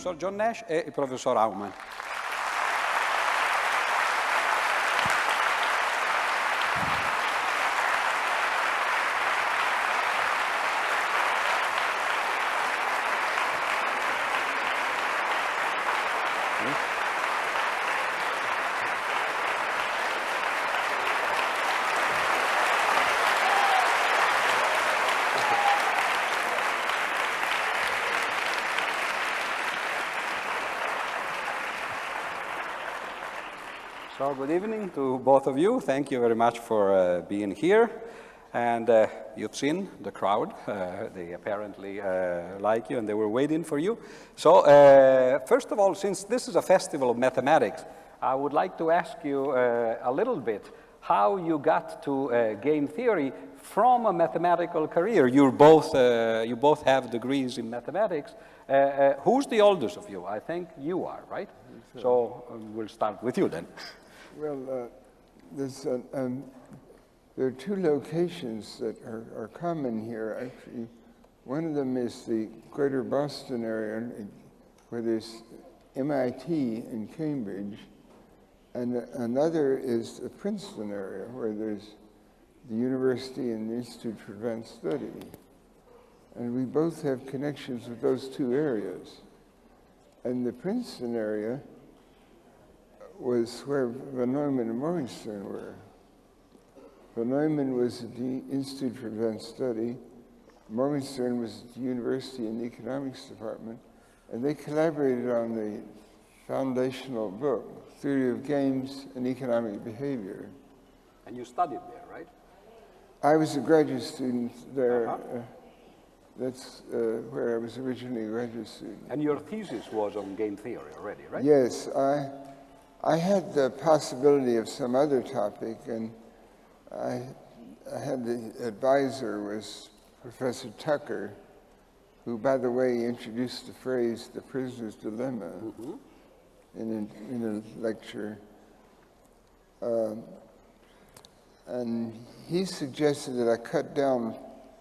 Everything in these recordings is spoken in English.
professor John Nash e il professor Aumanne. So good evening to both of you. Thank you very much for being here. And you've seen the crowd. They apparently like you, and they were waiting for you. So first of all, since this is a festival of mathematics, I would like to ask you a little bit how you got to game theory from a mathematical career. You both have degrees in mathematics. Who's the oldest of you? I think you are, right? So we'll start with you then. Well, there are two locations that are common here, actually. One of them is the greater Boston area, where there's MIT in Cambridge, and another is the Princeton area, where there's the University and the Institute for Advanced Study. And we both have connections with those two areas. And the Princeton area was where von Neumann and Morgenstern were. Von Neumann was at the Institute for Advanced Study. Morgenstern was at the university in the economics department, and they collaborated on the foundational book, Theory of Games and Economic Behavior. And you studied there, right? I was a graduate student there. That's where I was originally a graduate student. And your thesis was on game theory already, right? Yes, I had the possibility of some other topic, and I had the advisor was Professor Tucker, who, by the way, introduced the phrase "the prisoner's dilemma" in a lecture. And he suggested that I cut down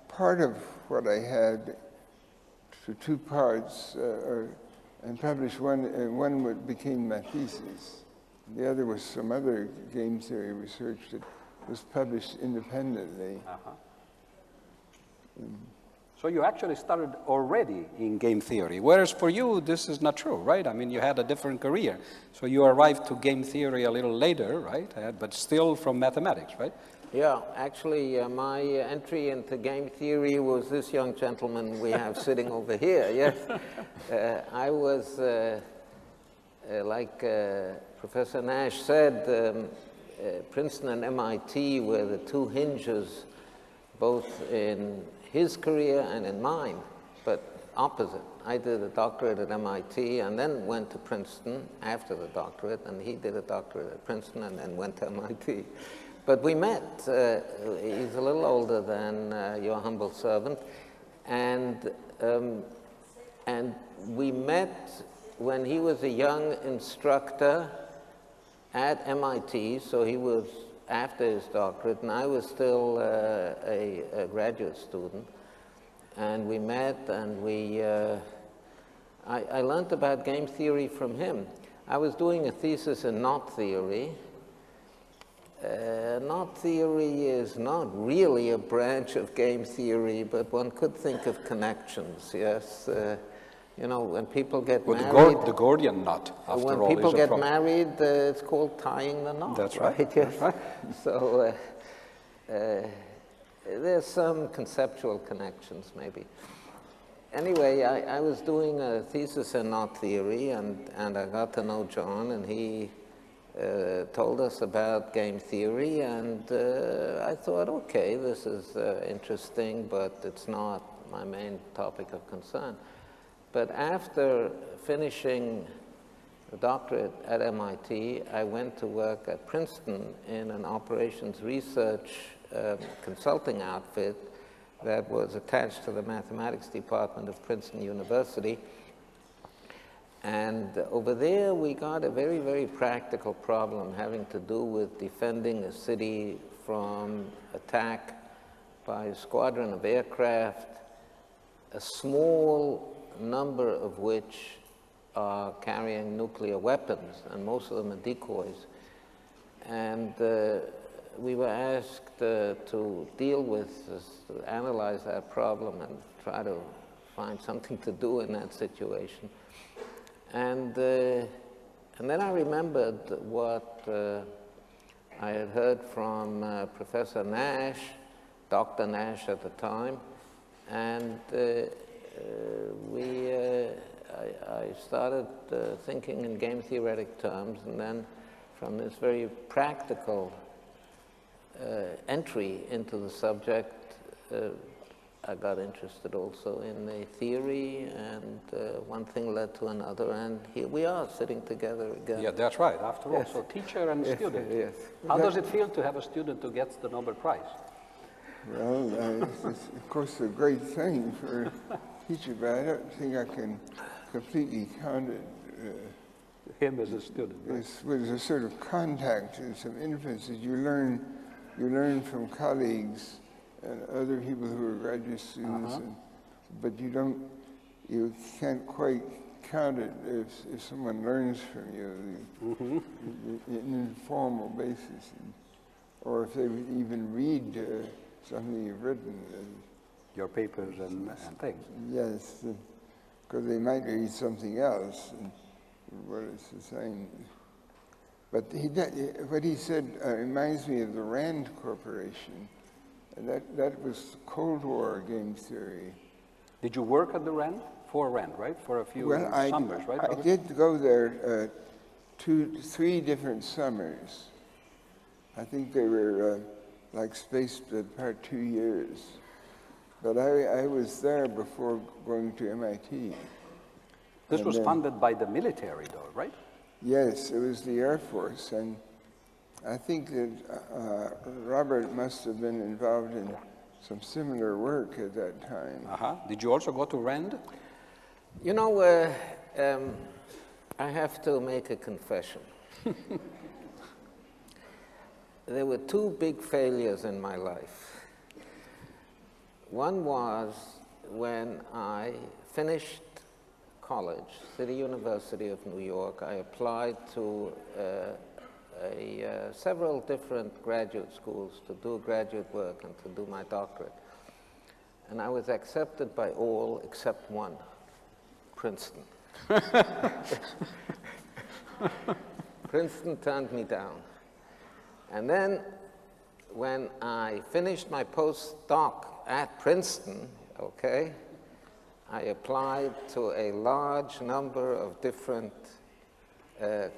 part of what I had to two parts, and publish one, and one became my thesis. The other was some other game theory research that was published independently. So you actually started already in game theory, whereas for you, this is not true, right? I mean, you had a different career. So you arrived to game theory a little later, right? But still from mathematics, right? Yeah, actually, my entry into game theory was this young gentleman we have sitting over here, yes. I was, like Professor Nash said, Princeton and MIT were the two hinges, both in his career and in mine, but opposite. I did a doctorate at MIT and then went to Princeton after the doctorate, and he did a doctorate at Princeton and then went to MIT. But we met. He's a little older than your humble servant, and we met when he was a young instructor at MIT, so he was after his doctorate, and I was still a graduate student. And we met, and I learned about game theory from him. I was doing a thesis in knot theory. Knot theory is not really a branch of game theory, but one could think of connections, yes. You know, when people get married... The Gordian knot, after all, when people is a get problem. married, it's called tying the knot. That's right. Yes. That's right. So there's some conceptual connections, maybe. Anyway, I was doing a thesis in knot theory, and I got to know John, and he told us about game theory, and I thought, okay, this is interesting, but it's not my main topic of concern. But after finishing the doctorate at MIT, I went to work at Princeton in an operations research consulting outfit that was attached to the mathematics department of Princeton University. And over there, we got a very, very practical problem having to do with defending a city from attack by a squadron of aircraft, a small number of which are carrying nuclear weapons, and most of them are decoys. And we were asked to deal with this, to analyze that problem and try to find something to do in that situation. And then I remembered what I had heard from Professor Nash, Dr. Nash at the time, and I started thinking in game theoretic terms, and then from this very practical entry into the subject, I got interested also in the theory, and one thing led to another, and here we are sitting together again. Yeah, that's right, after all. So teacher and student. Yes. How does it feel to have a student who gets the Nobel Prize? Well, it's of course a great thing for a teacher, but I don't think I can completely count it. Him as a student. Right? There's a sort of contact and some influences. You learn from colleagues and other people who are graduate students, but you can't quite count it if someone learns from you in an informal basis, or if they even read something you've written. Your papers and things. Yes, because they might read something else, and what it's the same. But what he said reminds me of the Rand Corporation. And that was Cold War game theory. Did you work at the Rand? For Rand, right? For a few summers, right? I did go there 3 different summers. I think they were like spaced apart 2 years. But I was there before going to MIT. This was funded by the military, though, right? Yes, it was the Air Force, and I think that Robert must have been involved in some similar work at that time. Did you also go to Rand? You know, I have to make a confession. There were 2 big failures in my life. One was when I finished college, City University of New York. I applied to several different graduate schools to do graduate work and to do my doctorate. And I was accepted by all except one, Princeton. Princeton turned me down. And then when I finished my postdoc at Princeton, okay, I applied to a large number of different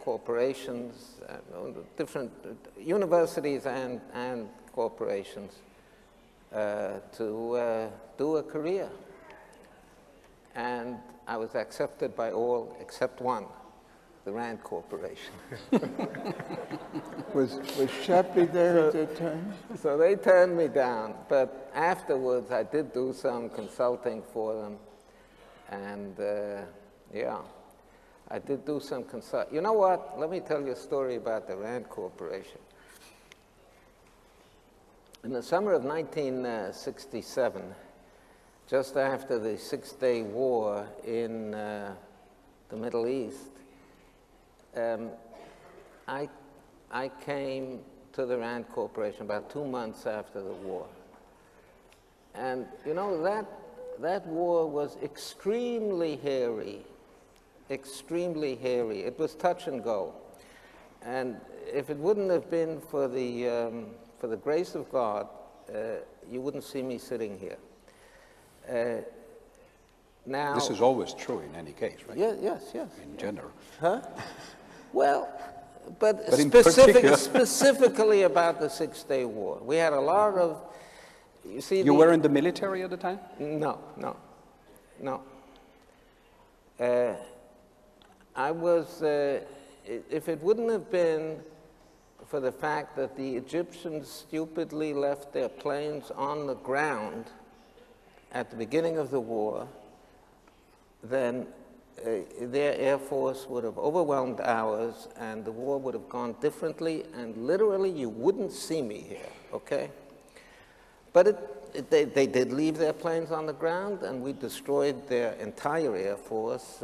corporations, different universities and corporations to do a career. And I was accepted by all except one, the Rand Corporation. Was Shapley there at that time? So they turned me down, but afterwards I did do some consulting for them. And yeah, I did do some You know what? Let me tell you a story about the Rand Corporation. In the summer of 1967, just after the Six-Day War in the Middle East, I came to the Rand Corporation about 2 months after the war. And you know, that war was extremely hairy, extremely hairy. It was touch and go. And if it wouldn't have been for the grace of God, you wouldn't see me sitting here. Now, this is always true in any case, right? Yes. In general. Huh? Well, but in specifically about the Six-Day War. We had a lot of, you see. You were in the military at the time? No. I was, if it wouldn't have been for the fact that the Egyptians stupidly left their planes on the ground at the beginning of the war, then their Air Force would have overwhelmed ours, and the war would have gone differently, and literally you wouldn't see me here, okay? But they did leave their planes on the ground, and we destroyed their entire Air Force,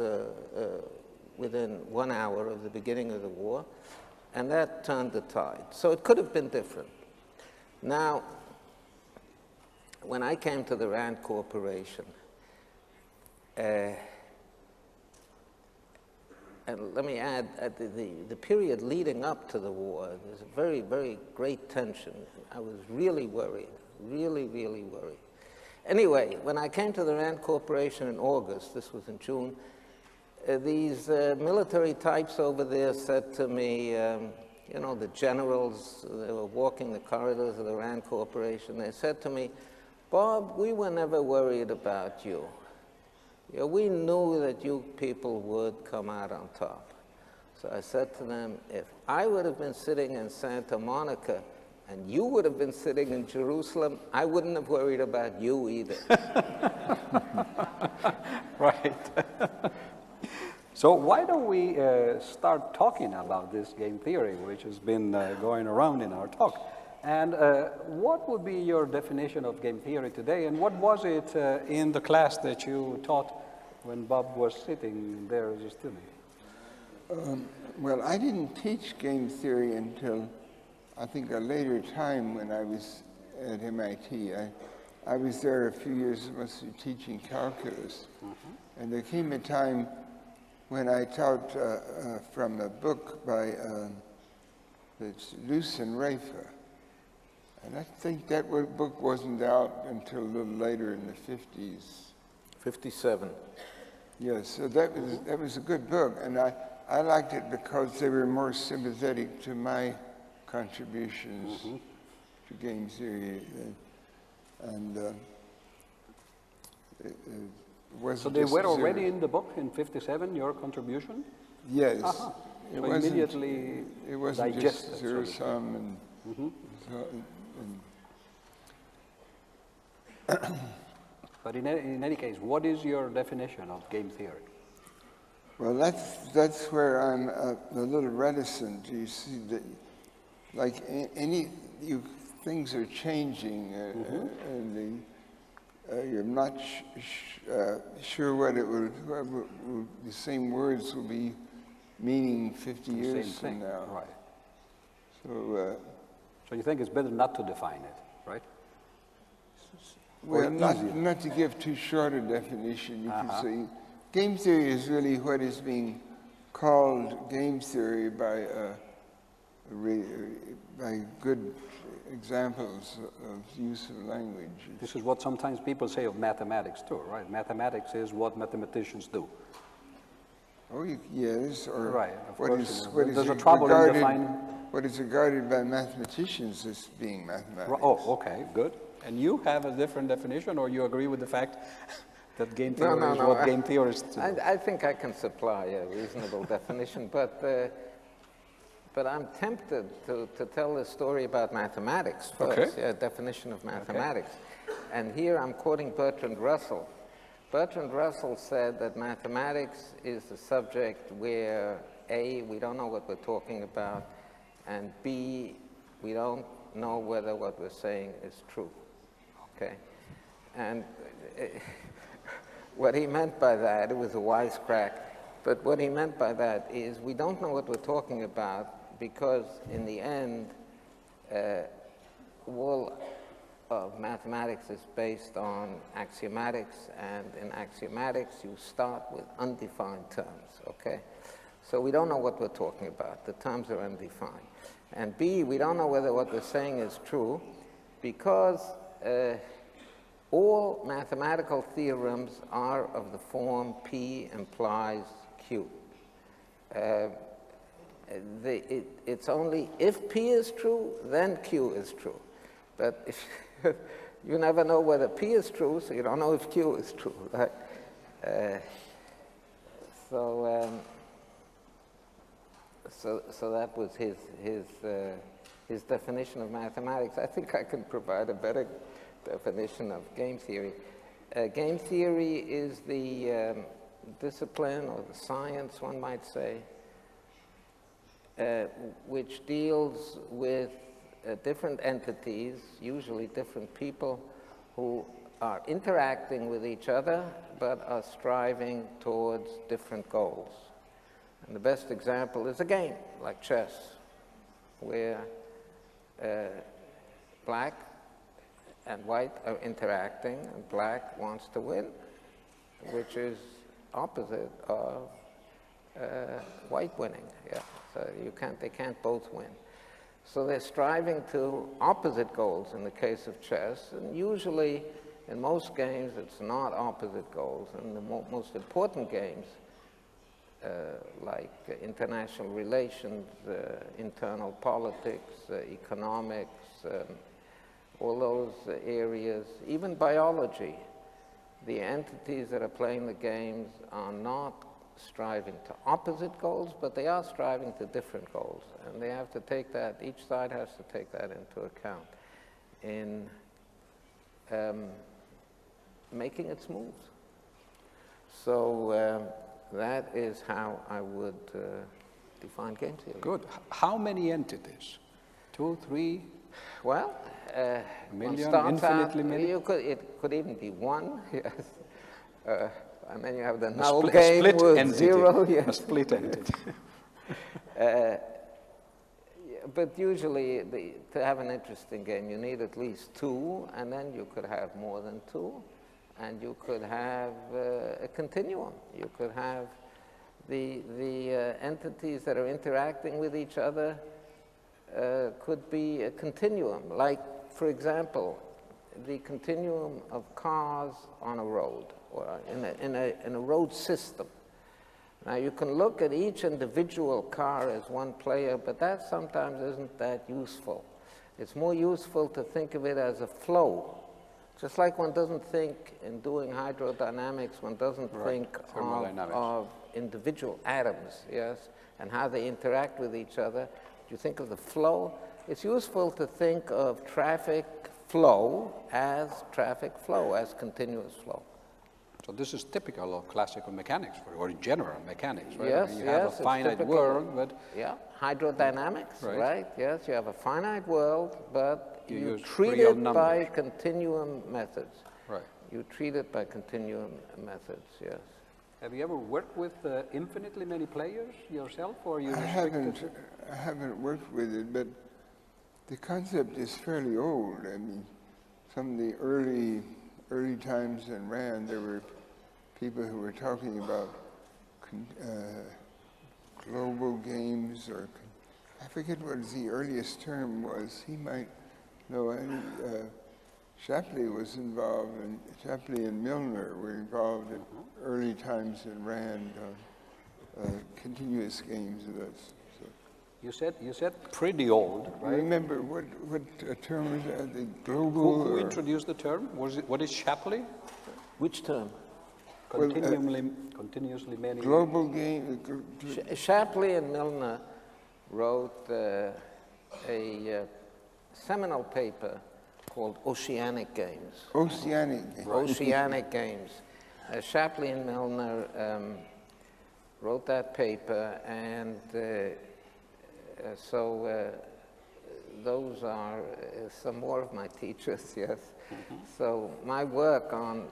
within 1 hour of the beginning of the war, and that turned the tide. So it could have been different. Now, when I came to the Rand Corporation, and let me add, the period leading up to the war, there was a very, very great tension. I was really worried, really, really worried. Anyway, when I came to the Rand Corporation in August, this was in June, these military types over there said to me, you know, the generals, they were walking the corridors of the Rand Corporation, they said to me, Bob, we were never worried about you. Yeah, we knew that you people would come out on top. So I said to them, if I would have been sitting in Santa Monica and you would have been sitting in Jerusalem, I wouldn't have worried about you either. Right. So why don't we start talking about this game theory, which has been going around in our talk. And what would be your definition of game theory today? And what was it in the class that you taught when Bob was sitting there as a student? Well, I didn't teach game theory until, I think, a later time when I was at MIT. I was there a few years, mostly teaching calculus. And there came a time when I taught from a book by Luce and Rafa. And I think that book wasn't out until a little later in the 50s. 57. Yes, so that was a good book, and I liked it because they were more sympathetic to my contributions to game theory, and it wasn't. So they were already in the book in 57, your contribution? Yes. It so immediately it wasn't digested, just zero sum and. But in any case, what is your definition of game theory? Well, that's where I'm a little reticent. You see, that like things are changing, and you're not sure what the same words will be meaning 50 years from now. Right. So you think it's better not to define it, right? Well, not to give too short a definition, you can say game theory is really what is being called game theory by good examples of use of language. This is what sometimes people say of mathematics too, right? Mathematics is what mathematicians do. Oh, yes, or right, what is regarded by mathematicians as being mathematics. Oh, okay, good. And you have a different definition, or you agree with the fact that game theory is what game theorists do? I think I can supply a reasonable definition, but I'm tempted to tell a story about mathematics first, a definition of mathematics. Okay. And here I'm quoting Bertrand Russell. Bertrand Russell said that mathematics is a subject where A, we don't know what we're talking about, and B, we don't know whether what we're saying is true. Okay? And what he meant by that, it was a wisecrack, but what he meant by that is we don't know what we're talking about because in the end, all of mathematics is based on axiomatics, and in axiomatics you start with undefined terms, okay? So we don't know what we're talking about. The terms are undefined. And B, we don't know whether what we're saying is true because all mathematical theorems are of the form P implies Q. It's only if P is true, then Q is true. But if you never know whether P is true, so you don't know if Q is true, right? So that was his definition of mathematics. I think I can provide a better definition of game theory. Game theory is the discipline or the science, one might say, which deals with different entities, usually different people, who are interacting with each other but are striving towards different goals. And the best example is a game like chess, where black and white are interacting, and black wants to win, which is opposite of white winning. Yeah, so they can't both win. So they're striving to opposite goals in the case of chess, and usually in most games it's not opposite goals. And the most important games, like international relations, internal politics, economics, all those areas, even biology, the entities that are playing the games are not striving to opposite goals, but they are striving to different goals. And they have to take that, each side has to take that into account in making its moves. So that is how I would define game theory. Good. How many entities? 2, 3? Well, million, infinitely many? It could even be one, yes. And then you have the A null game split with entity. 0. Yes. A split entity. But usually, to have an interesting game, you need at least 2, and then you could have more than 2, and you could have a continuum. You could have the entities that are interacting with each other could be a continuum. Like, for example, the continuum of cars on a road, or in a road system. Now, you can look at each individual car as one player, but that sometimes isn't that useful. It's more useful to think of it as a flow. Just like one doesn't think in doing hydrodynamics, one doesn't think of individual atoms, yes, and how they interact with each other. You think of the flow. It's useful to think of traffic flow, as continuous flow. So this is typical of classical mechanics, or general mechanics, right? Yes, I mean, you have a finite world, but... Yeah, hydrodynamics, right? Yes, you have a finite world, but you treat real it numbers by continuum methods. Right. You treat it by continuum methods, yes. Have you ever worked with infinitely many players yourself, or you I haven't worked with it, but the concept is fairly old. I mean, some of the early times in RAND, there were people who were talking about global games, or I forget what the earliest term was. He might know. Shapley was involved, and Shapley and Milner were involved at early times in RAND on continuous games of this. So. You said pretty old, right? Remember what term was that? The global. Who introduced the term? What is Shapley? Which term? Continuously many. Global game. Shapley and Milner wrote a seminal paper called Oceanic Games. Oceanic Games. Oceanic Games. Shapley and Milner wrote that paper, and so those are some more of my teachers, yes. So my work on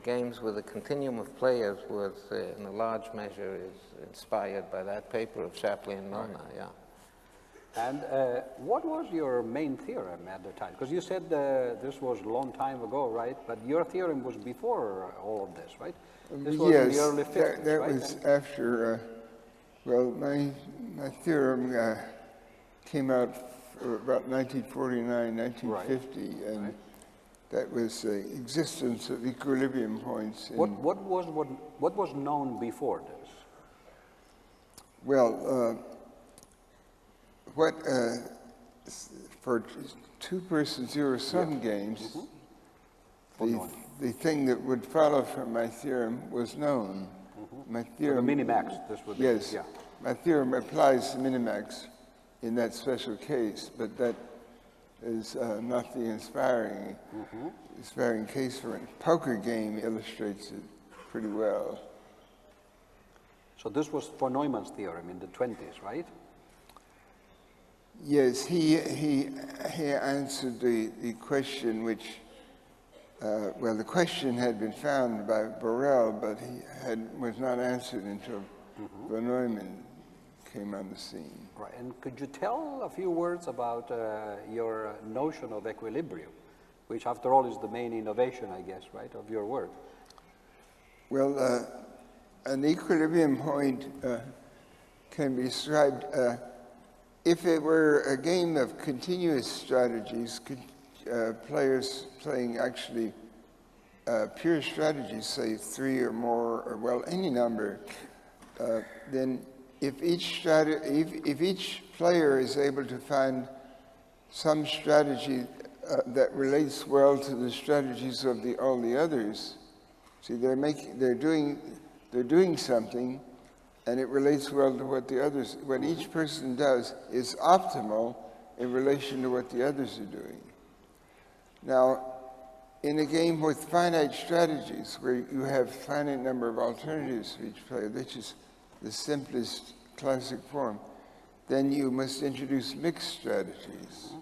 games with a continuum of players was, in a large measure, is inspired by that paper of Shapley and Milner, yeah. And what was your main theorem at the time? Because you said this was a long time ago, right? But your theorem was before all of this, right? This was in the early 50s, that right? was after, well, my theorem came out about 1949, 1950, and that was the existence of equilibrium points. What was known before this? Well, for two-person zero-sum games, the thing that would follow from my theorem was known. My theorem, so the minimax, this would be, yes, yeah. My theorem applies to minimax in that special case, but that is not the inspiring case for it. Poker game illustrates it pretty well. So this was von Neumann's theorem in the 20s, right? Yes, he answered the question which, well, the question had been found by Borel, but was not answered until von Neumann came on the scene. Right. And could you tell a few words about your notion of equilibrium, which after all is the main innovation, I guess, right, of your work? Well, an equilibrium point can be described, if it were a game of continuous strategies, players playing actually pure strategies, say 3 or more, or well, any number, then if each player is able to find some strategy that relates well to the strategies of all the others, see, they're doing something, and it relates well to what each person does is optimal in relation to what the others are doing. Now, in a game with finite strategies, where you have finite number of alternatives for each player, which is the simplest classic form, then you must introduce mixed strategies.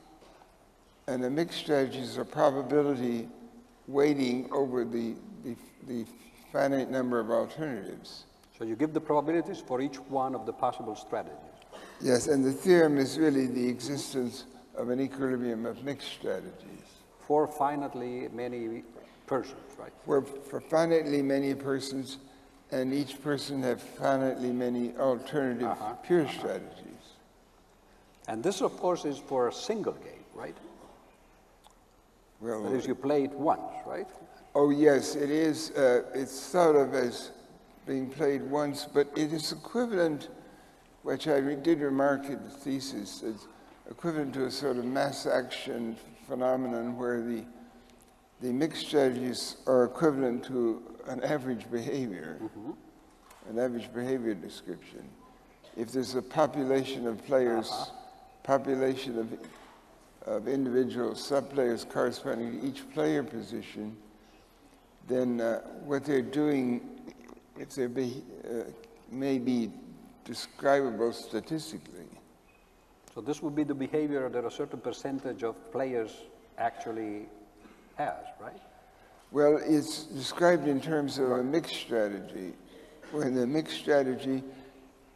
And the mixed strategies are probability weighting over the finite number of alternatives. So you give the probabilities for each one of the possible strategies. Yes, and the theorem is really the existence of an equilibrium of mixed strategies. For finitely many persons, right? For finitely many persons, and each person have finitely many alternative pure strategies. And this, of course, is for a single game, right? Well, that is, you play it once, right? Oh, yes, it is. It's thought of as being played once, but it is equivalent, which I did remark in the thesis, it's equivalent to a sort of mass action phenomenon where the mixed strategies are equivalent to an average behavior, an average behavior description. If there's a population of players, population of individual sub-players corresponding to each player position, then what they're doing, if they may be describable statistically. So this would be the behavior that a certain percentage of players actually has, right? Well, it's described in terms of a mixed strategy, where the mixed strategy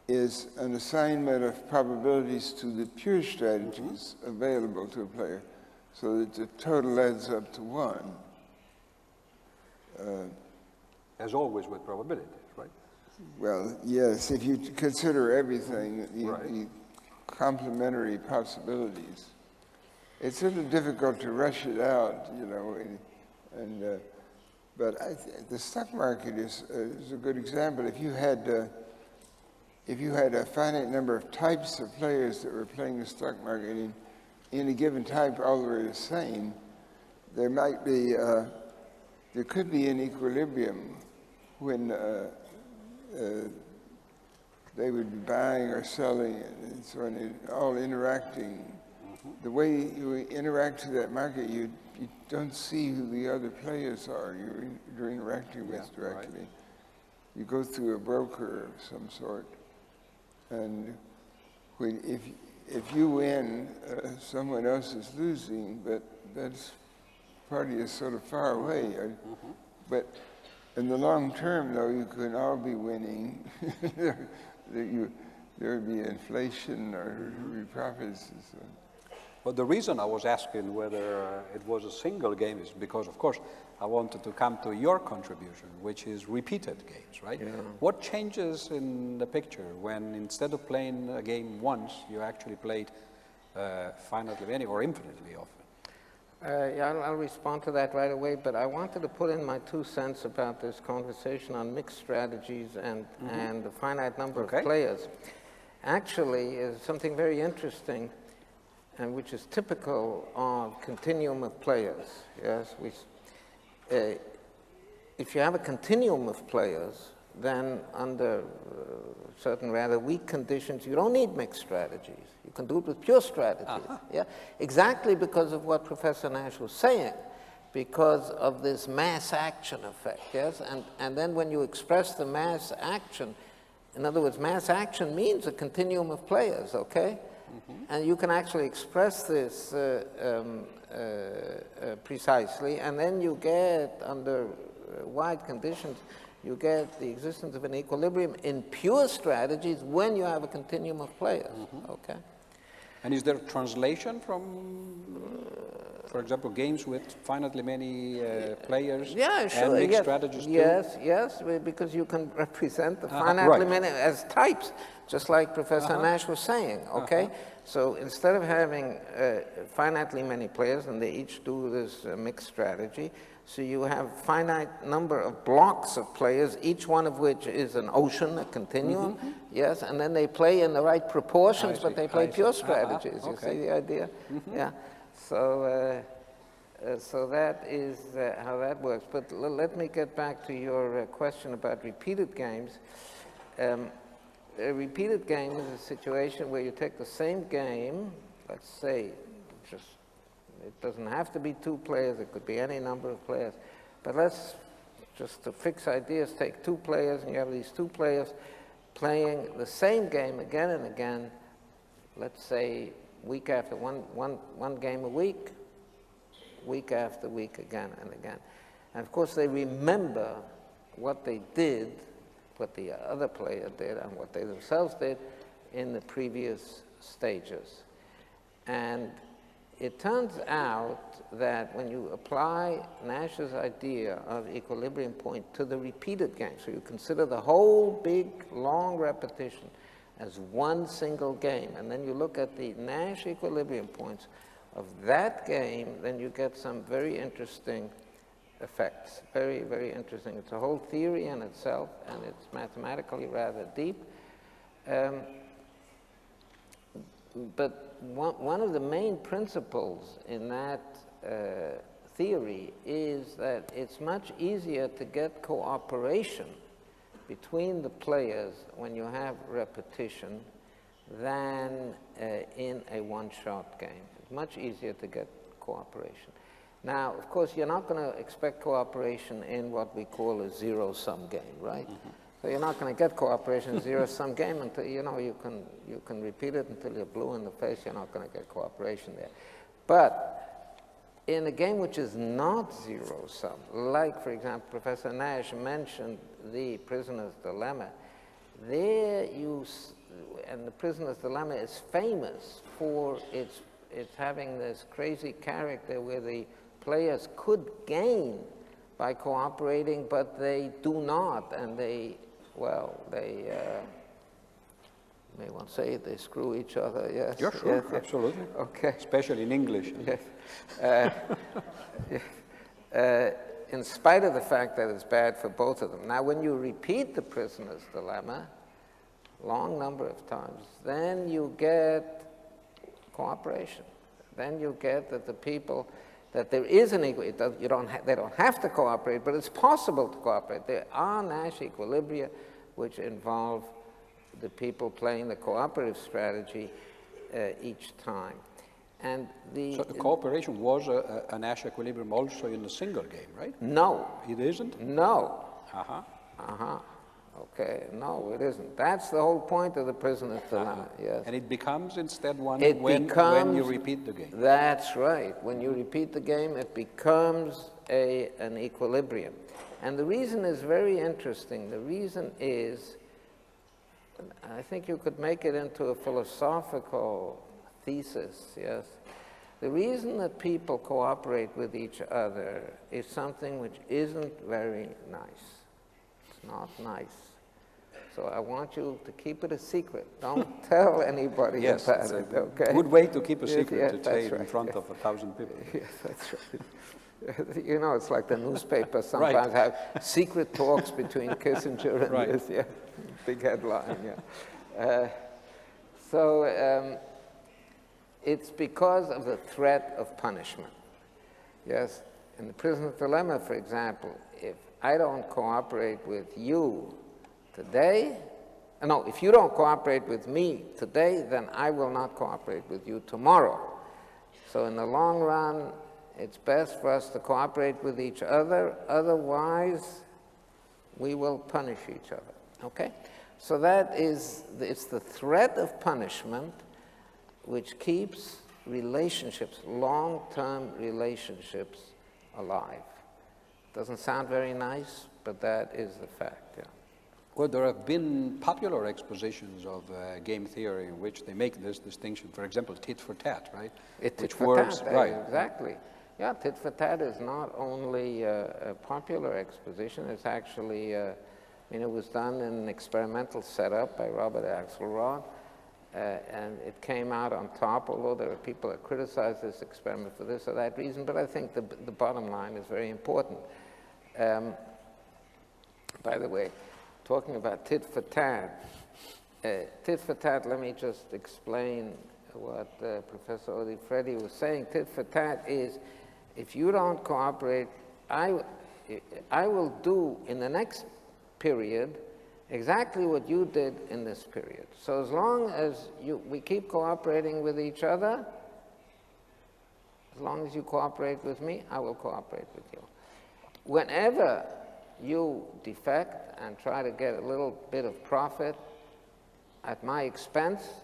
is an assignment of probabilities to the pure strategies available to a player, so that the total adds up to 1. As always with probabilities, right? Well, yes, if you consider everything, the complementary possibilities. It's a little difficult to rush it out, you know, but the stock market is a good example. If you had a finite number of types of players that were playing the stock market in a given type, all were the same, there might be there could be an equilibrium when they would be buying or selling and so on, all interacting. The way you interact to that market, you don't see who the other players are you're interacting with directly. Right. You go through a broker of some sort, and if you win, someone else is losing, but that's party is sort of far away. But in the long term, though, you could all be winning. There would be inflation or profits and so on. Well, the reason I was asking whether it was a single game is because, of course, I wanted to come to your contribution, which is repeated games, right? Yeah. What changes in the picture when instead of playing a game once, you actually played finitely many or infinitely often? Yeah, I'll respond to that right away, but I wanted to put in my 2 cents about this conversation on mixed strategies and the finite number of players. Actually, is something very interesting, and which is typical of continuum of players. Yes, if you have a continuum of players, then under certain rather weak conditions, you don't need mixed strategies. You can do it with pure strategies. Yeah, exactly because of what Professor Nash was saying, because of this mass action effect. Yes, and then when you express the mass action, in other words, mass action means a continuum of players. Okay. And you can actually express this precisely, and then you get, under wide conditions, You get the existence of an equilibrium in pure strategies when you have a continuum of players, okay? And is there a translation from, for example, games with finitely many players and mixed strategies too? Yes, because you can represent the finitely many as types, just like Professor Nash was saying, okay? So instead of having finitely many players, and they each do this mixed strategy, so you have finite number of blocks of players, each one of which is an ocean, a continuum, yes, and then they play in the right proportions, but they play pure strategies. You see the idea? Yeah. So, so that is how that works. But let me get back to your question about repeated games. A repeated game is a situation where you take the same game, let's say, it doesn't have to be 2 players, it could be any number of players. But let's, just to fix ideas, take 2 players, and you have these 2 players playing the same game again and again, let's say week after one game a week after week, again and again. And of course they remember what they did, what the other player did, and what they themselves did in the previous stages. And it turns out that when you apply Nash's idea of equilibrium point to the repeated game, so you consider the whole big, long repetition as one single game, and then you look at the Nash equilibrium points of that game, then you get some very interesting effects. Very, very interesting. It's a whole theory in itself, and it's mathematically rather deep. But one of the main principles in that theory is that it's much easier to get cooperation between the players when you have repetition than in a one-shot game. It's much easier to get cooperation. Now, of course, you're not going to expect cooperation in what we call a zero-sum game, right? So you're not going to get cooperation in a zero-sum game until, you know, you can repeat it until you're blue in the face. You're not going to get cooperation there. But in a game which is not zero-sum, like, for example, Professor Nash mentioned the prisoner's dilemma, there and the prisoner's dilemma is famous for its having this crazy character where the players could gain by cooperating, but they do not, and they may one say it, they screw each other, yes? Yeah, sure, yes, absolutely. Okay. Especially in English. Yes. In spite of the fact that it's bad for both of them. Now, when you repeat the prisoner's dilemma, long number of times, then you get cooperation. Then you get that the people, that there is an equal, they don't have to cooperate, but it's possible to cooperate. There are Nash equilibria which involve the people playing the cooperative strategy each time. And so the cooperation was a Nash equilibrium also in the single game, right? No. It isn't? No. Okay, no, it isn't. That's the whole point of the prisoner's dilemma, yes. And it becomes instead one when you repeat the game. That's right. When you repeat the game, it becomes an equilibrium. And the reason is very interesting. The reason is, I think you could make it into a philosophical thesis, yes. The reason that people cooperate with each other is something which isn't very nice. It's not nice. So I want you to keep it a secret. Don't tell anybody about it, okay? Good way to keep a secret, yes, to say it in front of 1,000 people. Yes, that's right. You know, it's like the newspapers sometimes have secret talks between Kissinger and this, yeah. Big headline, yeah. It's because of the threat of punishment. Yes, in the prisoner's dilemma, for example, if I don't cooperate with you today, no, if you don't cooperate with me today, then I will not cooperate with you tomorrow. So in the long run, it's best for us to cooperate with each other, otherwise we will punish each other, okay? So that is, it's the threat of punishment which keeps relationships, long-term relationships, alive. Doesn't sound very nice, but that is the fact, yeah. Well, there have been popular expositions of game theory in which they make this distinction. For example, tit for tat, right? Tit for tat, right? Exactly. Yeah, tit for tat is not only a popular exposition. It's actually, I mean, it was done in an experimental setup by Robert Aumanne, and it came out on top. Although there are people that criticize this experiment for this or that reason, but I think the bottom line is very important. By the way, talking about tit for tat, let me just explain what Professor Odifredi was saying. Tit for tat is, if you don't cooperate, I will do in the next period exactly what you did in this period. So as long as we keep cooperating with each other, as long as you cooperate with me, I will cooperate with you. Whenever you defect and try to get a little bit of profit at my expense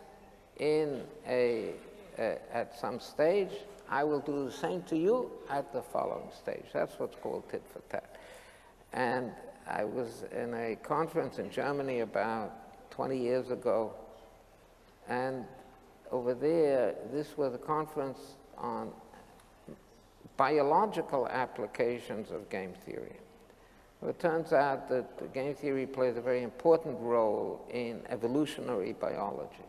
at some stage, I will do the same to you at the following stage. That's what's called tit for tat. And I was in a conference in Germany about 20 years ago, and over there, this was a conference on biological applications of game theory. Well, it turns out that game theory plays a very important role in evolutionary biology.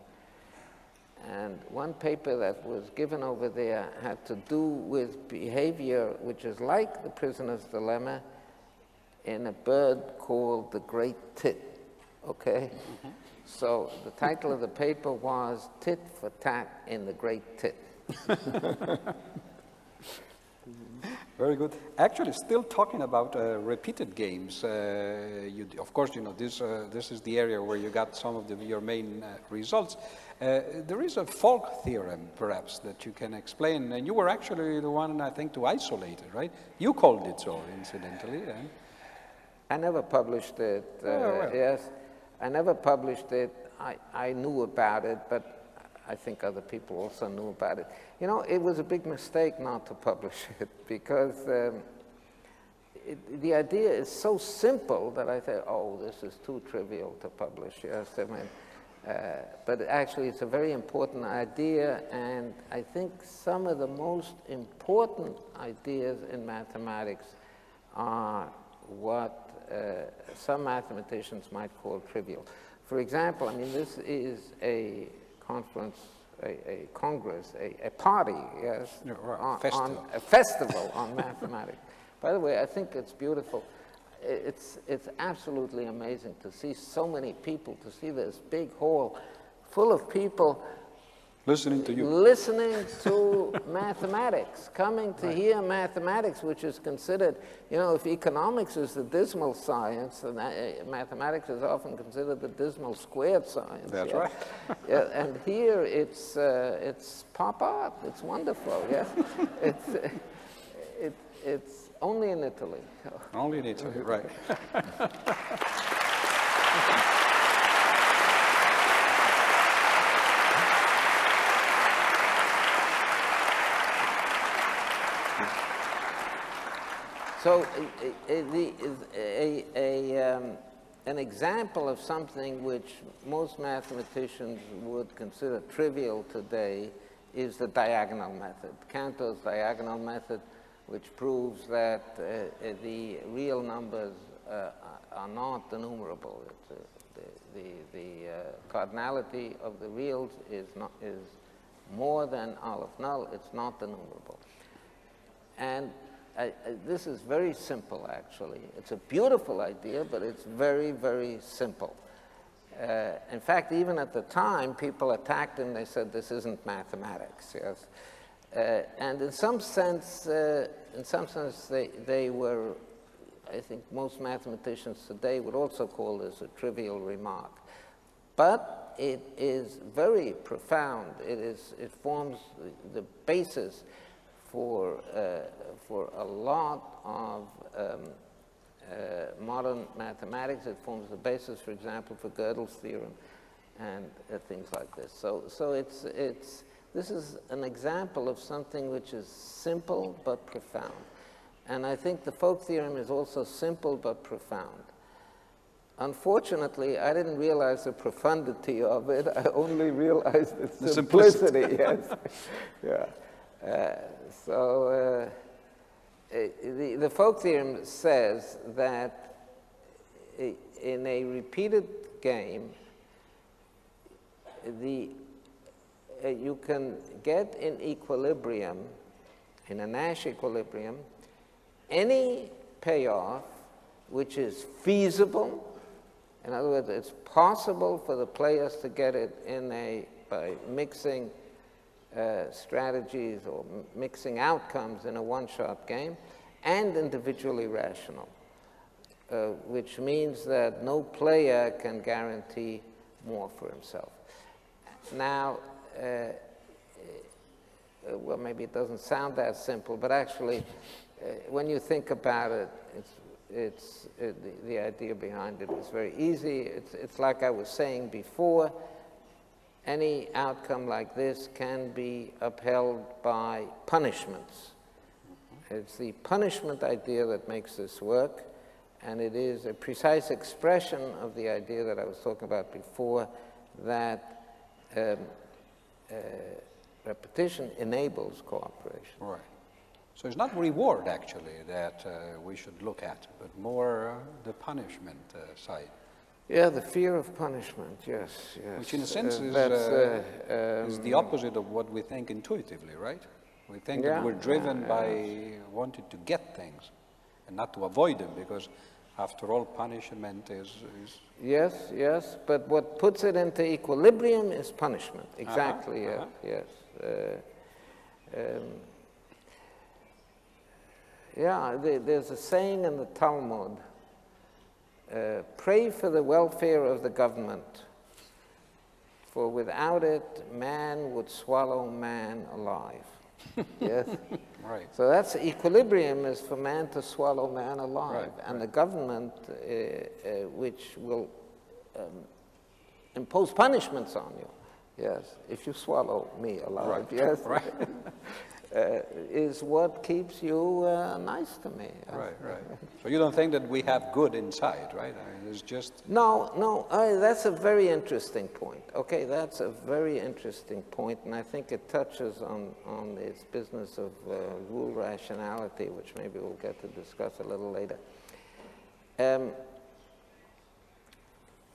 And one paper that was given over there had to do with behavior which is like the prisoner's dilemma in a bird called the great tit, okay? Mm-hmm. So the title of the paper was Tit for Tat in the Great Tit. Very good. Actually, still talking about repeated games. Of course, you know, this is the area where you got some of your main results. There is a folk theorem, perhaps, that you can explain. And you were actually the one, I think, to isolate it, right? You called it so, incidentally. I never published it. Well. Yes, I never published it. I knew about it, but I think other people also knew about it. You know, it was a big mistake not to publish it because the idea is so simple that I thought, oh, this is too trivial to publish. Yes, I mean, but actually it's a very important idea, and I think some of the most important ideas in mathematics are what some mathematicians might call trivial. For example, I mean, this is a conference, a congress, a party, yes, festival. A festival on mathematics. By the way, I think it's beautiful. It's absolutely amazing to see so many people, to see this big hall full of people listening to you. Listening to mathematics, coming to hear mathematics, which is considered, you know, if economics is the dismal science, and mathematics is often considered the dismal squared science. That's right. Yeah, and here it's pop art. It's wonderful. Yes, it's only in Italy. Only in Italy, right. So an example of something which most mathematicians would consider trivial today is the diagonal method, Cantor's diagonal method, which proves that the real numbers are not enumerable. The cardinality of the reals is more than Aleph null. It's not enumerable. And this is very simple, actually. It's a beautiful idea, but it's very, very simple. In fact, even at the time, people attacked him. They said, this isn't mathematics, yes. And in some sense, they were, I think most mathematicians today would also call this a trivial remark. But it is very profound. It forms the basis for a lot of modern mathematics. It forms the basis, for example, for Gödel's theorem and things like this. So this is an example of something which is simple but profound. And I think the folk theorem is also simple but profound. Unfortunately, I didn't realize the profundity of it. I only realized the simplicity. Yes. Yeah. The folk theorem says that in a repeated game, you can get in equilibrium, in a Nash equilibrium, any payoff which is feasible. In other words, it's possible for the players to get it by mixing strategies or mixing outcomes in a one-shot game, and individually rational, which means that no player can guarantee more for himself. Now, well, maybe it doesn't sound that simple, but actually, when you think about it, the idea behind it is very easy. It's like I was saying before, any outcome like this can be upheld by punishments. It's the punishment idea that makes this work, and it is a precise expression of the idea that I was talking about before, that repetition enables cooperation. Right. So it's not reward, actually, that we should look at, but more the punishment side. Yeah, the fear of punishment, yes, yes. Which in a sense is the opposite of what we think intuitively, right? We think that we're driven by wanting to get things and not to avoid them, because after all, punishment is... Yes, yes, but what puts it into equilibrium is punishment. Exactly, yes. There's a saying in the Talmud, pray for the welfare of the government, for without it, man would swallow man alive. Yes? Right. So that's equilibrium, is for man to swallow man alive. Right, and the government, which will impose punishments on you, yes, if you swallow me alive, right. yes, right. is what keeps you nice to me. Right, right. So you don't think that we have good inside, right? I mean, it's just... No, that's a very interesting point. Okay, that's a very interesting point, and I think it touches on this business of rule rationality, which maybe we'll get to discuss a little later.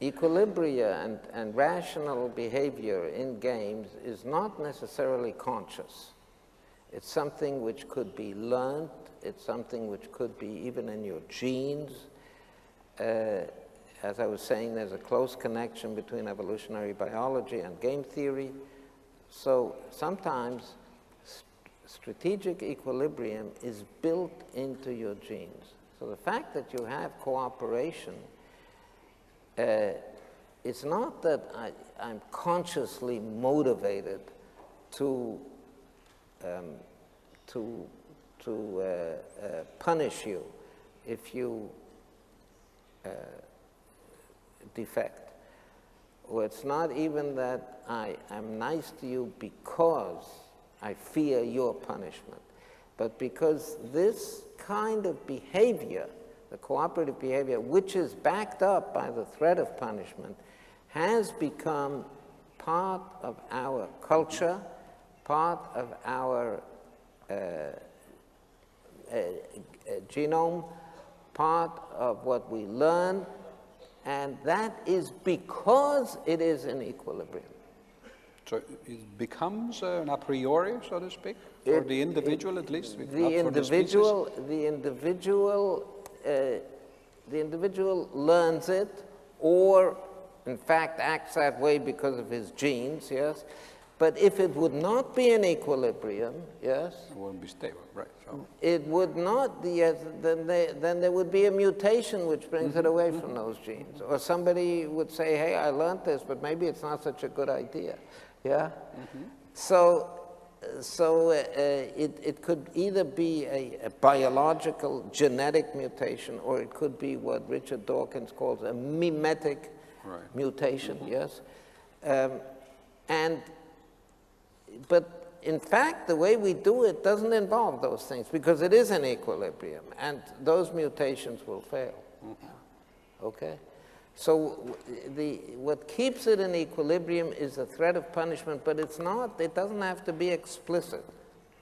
Equilibria and rational behavior in games is not necessarily conscious. It's something which could be learned. It's something which could be even in your genes. As I was saying, there's a close connection between evolutionary biology and game theory. So sometimes strategic equilibrium is built into your genes. So the fact that you have cooperation, it's not that I'm consciously motivated to punish you if you defect. Or it's not even that I'm nice to you because I fear your punishment, but because this kind of behavior, the cooperative behavior, which is backed up by the threat of punishment, has become part of our culture, part of our genome, part of what we learn, and that is because it is in equilibrium. So it becomes an a priori, so to speak, for the individual at least, the individual learns it, or in fact acts that way because of his genes, yes. But if it would not be in equilibrium, yes, it wouldn't be stable, right? So it would not. Yes, then there would be a mutation which brings it away from those genes, or somebody would say, "Hey, I learned this, but maybe it's not such a good idea." Yeah. So it could either be a biological genetic mutation, or it could be what Richard Dawkins calls a mimetic mutation. Yes. But in fact, the way we do it doesn't involve those things because it is an equilibrium, and those mutations will fail. Okay? So what keeps it in equilibrium is the threat of punishment, but it's not, it doesn't have to be explicit.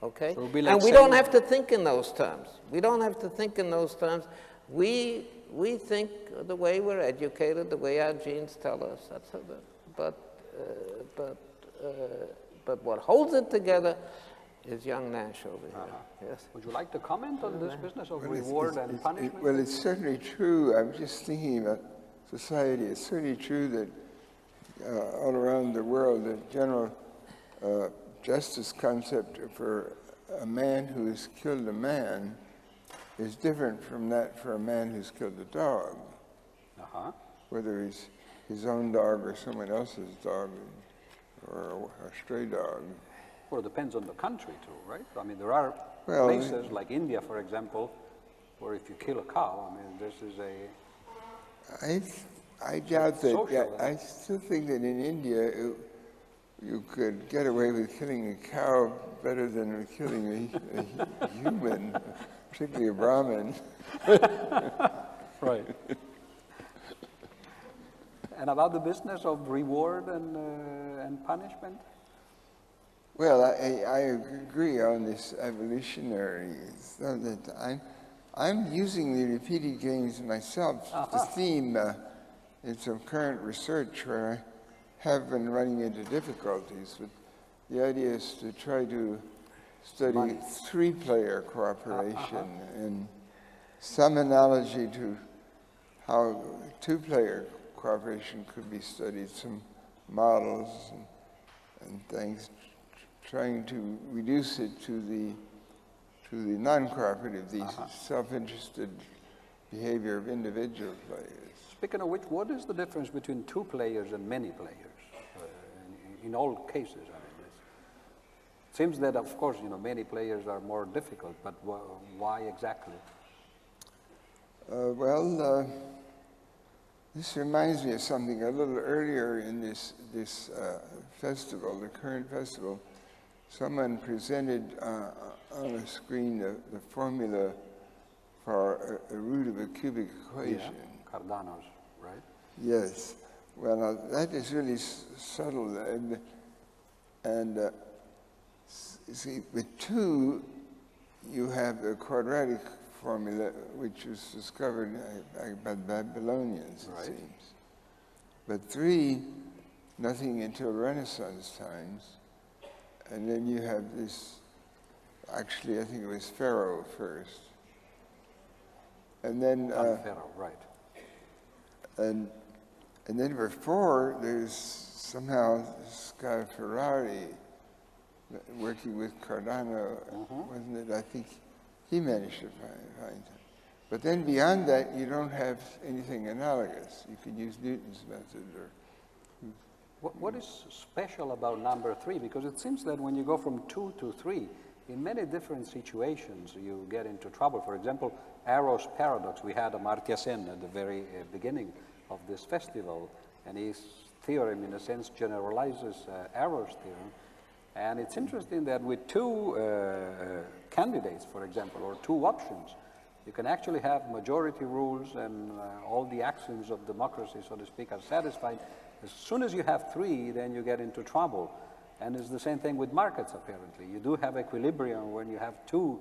Okay? So it'll be like and we don't have to think in those terms. We don't have to think in those terms. We think the way we're educated, the way our genes tell us. That's how but what holds it together is young Nash over here. Yes. Would you like to comment on this business of reward and punishment? Well, it's certainly true. I'm just thinking about society. It's certainly true that all around the world, the general justice concept for a man who has killed a man is different from that for a man who's killed a dog. Whether he's his own dog or someone else's dog or a stray dog. Well, it depends on the country too, right? I mean, there are places like India, for example, where if you kill a cow, I mean, this is a... I doubt that. Yeah, I still think that in India, you could get away with killing a cow better than with killing a human, particularly a Brahmin. Right. And about the business of reward and punishment? Well, I agree on this evolutionary. So that I'm using the repeated games myself to theme in some current research where I have been running into difficulties. But the idea is to try to study three-player cooperation and some analogy to how two-player cooperation could be studied, some models and things, trying to reduce it to the non-cooperative, the self-interested behavior of individual players. Speaking of which, what is the difference between two players and many players in all cases? I mean, it seems that, of course, many players are more difficult, but why exactly? This reminds me of something a little earlier in this festival, the current festival. Someone presented on a screen the formula for a root of a cubic equation. Yeah, Cardano's, right? Yes. Well, that is really subtle. And see, with two, you have the quadratic formula, which was discovered by the Babylonians, it seems. But three, nothing until Renaissance times. And then you have this, actually, I think it was Pharaoh first. And then... Pharaoh, right. And then for four, there's somehow this guy Ferrari working with Cardano, wasn't it? I think he managed to find it. But then beyond that, you don't have anything analogous. You could use Newton's method or... What is special about number three? Because it seems that when you go from 2 to 3, in many different situations, you get into trouble. For example, Arrow's paradox. We had Amartya Sen at the very beginning of this festival, and his theorem, in a sense, generalizes Arrow's theorem. And it's interesting that with two candidates, for example, or two options, you can actually have majority rules and all the axioms of democracy, so to speak, are satisfied. As soon as you have three, then you get into trouble. And it's the same thing with markets, apparently. You do have equilibrium when you have two.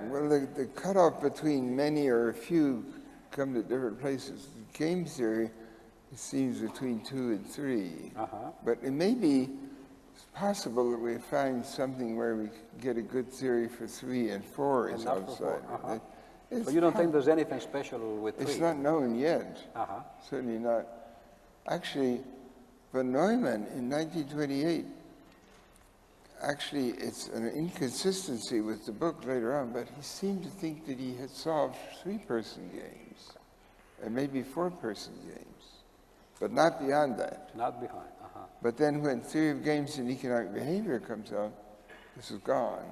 Well, the cutoff between many or a few come to different places. Game theory, it seems between 2 and 3. But it may be possible that we find something where we get a good theory for 3 and 4 is outside. But you don't think there's anything special with 3? It's not known yet. Certainly not. Actually, von Neumann in 1928, actually it's an inconsistency with the book later on, but he seemed to think that he had solved 3-person games, and maybe 4-person games, but not beyond that. Not behind, But then when Theory of Games and Economic Behavior comes out, this is gone.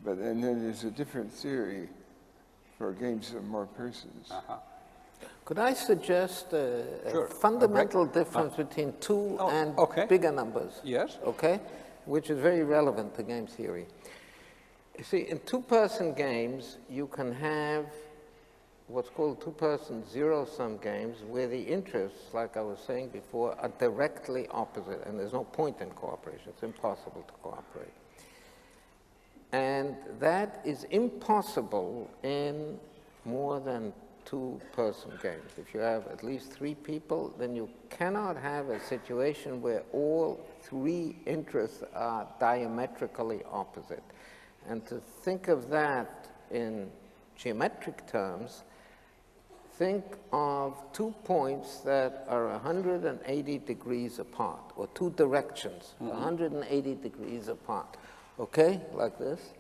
But and then there's a different theory for games of more persons. Could I suggest Sure. a fundamental difference between two and bigger numbers? Yes. Okay, which is very relevant to game theory. You see, in two-person games, you can have what's called two-person zero-sum games, where the interests, like I was saying before, are directly opposite, and there's no point in cooperation. It's impossible to cooperate. And that is impossible in more than two-person games. If you have at least three people, then you cannot have a situation where all three interests are diametrically opposite. And to think of that in geometric terms, think of 2 points that are 180 degrees apart, or two directions, 180 degrees apart. Okay, like this,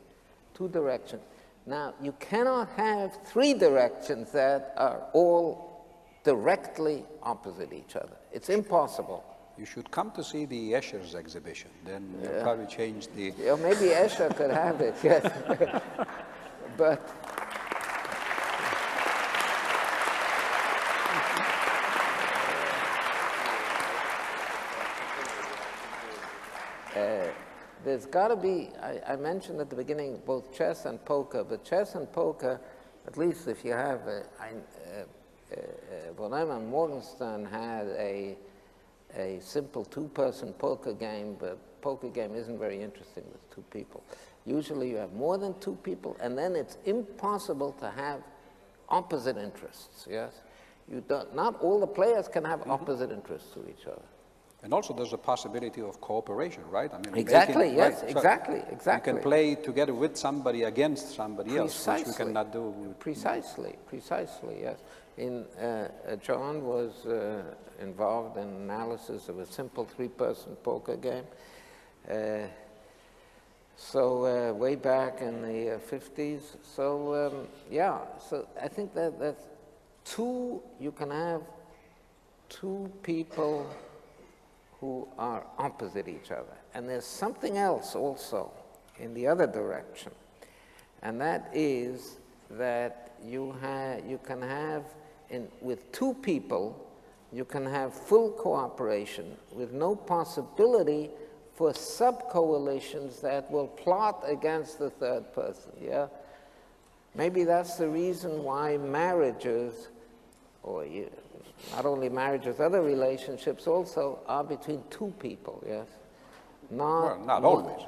two directions. Now, you cannot have three directions that are all directly opposite each other. It's impossible. You should come to see the Escher's exhibition. Then you'll probably change the... Yeah, maybe Escher could have it, yes. But... there's got to be, I mentioned at the beginning both chess and poker, but chess and poker, at least if you have, von Neumann Morgenstern had a simple two-person poker game, but poker game isn't very interesting with two people. Usually you have more than two people, and then it's impossible to have opposite interests, yes? You don't, not all the players can have opposite interests to each other. And also there's a possibility of cooperation, right? I mean, exactly, yes, right, exactly. You can play together with somebody against somebody else, which you cannot do. Precisely, yes. John was involved in analysis of a simple three-person poker game. Way back in the 50s. Yeah, so I think that's you can have two people who are opposite each other. And there's something else also in the other direction. And that is that you can have, with two people, you can have full cooperation with no possibility for sub-coalitions that will plot against the third person, yeah? Maybe that's the reason why marriages, or not only marriages, other relationships also are between two people, yes? Well, not always.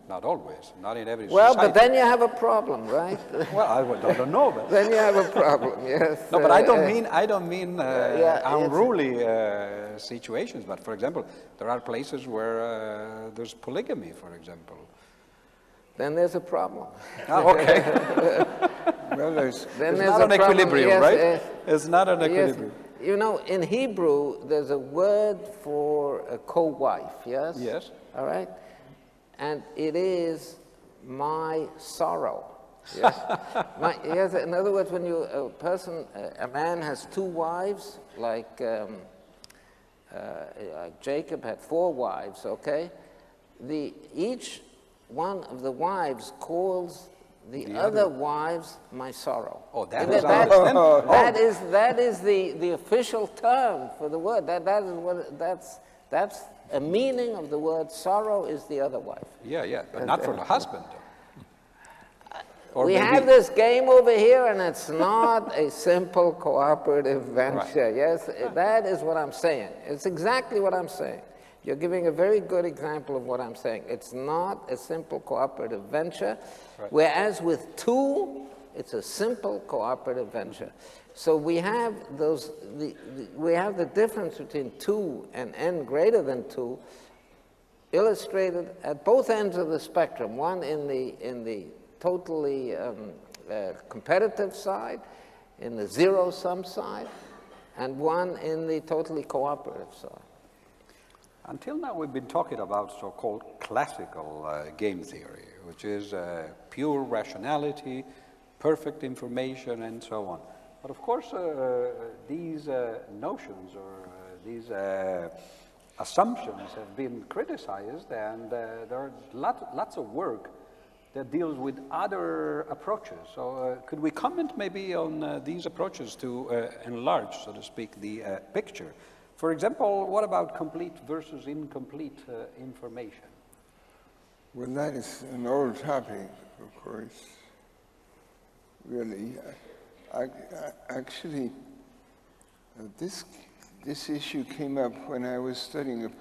Not always. Not in every well, society. but then you have a problem, right? Well, I don't know. But then you have a problem, yes. No, but I don't mean unruly situations. But for example, there are places where there's polygamy, for example. Then there's a problem. Oh, okay. Well, there's not an equilibrium, yes, right? It's not an equilibrium. Yes. You know, in Hebrew, there's a word for a co-wife, yes? Yes. All right? And it is my sorrow. Yes? Yes, in other words, when a man has two wives, like Jacob had 4 wives, okay? Each one of the wives calls the other wives my sorrow. Oh, that is understandable. That is the official term for the word. That's a meaning of the word sorrow is the other wife. Yeah, but not for the husband. We have this game over here, and it's not a simple cooperative venture. Right. Yes, that is what I'm saying. It's exactly what I'm saying. You're giving a very good example of what I'm saying. It's not a simple cooperative venture, whereas with 2, it's a simple cooperative venture. So we have we have the difference between 2 and n greater than 2 illustrated at both ends of the spectrum. One in the totally competitive side, in the zero-sum side, and one in the totally cooperative side. Until now, we've been talking about so-called classical game theory, which is pure rationality, perfect information, and so on. But of course, these notions or these assumptions have been criticized, and there are lots of work that deals with other approaches. So could we comment maybe on these approaches to enlarge, so to speak, the picture? For example, what about complete versus incomplete information? Well, that is an old topic, of course, really. Actually, this issue came up when I was studying a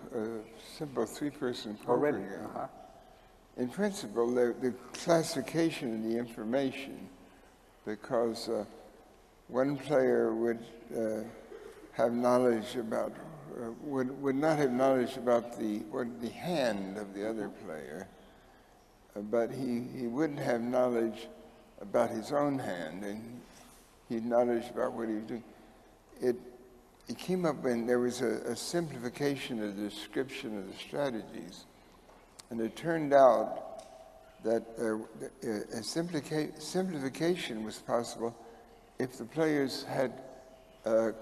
simple three-person poker game. In principle, the classification of the information, because one player would have knowledge about, would not have knowledge about the hand of the other player, but he wouldn't have knowledge about his own hand, and he had knowledge about what he was doing. It came up when there was a simplification of the description of the strategies, and it turned out that a simplification was possible if the players had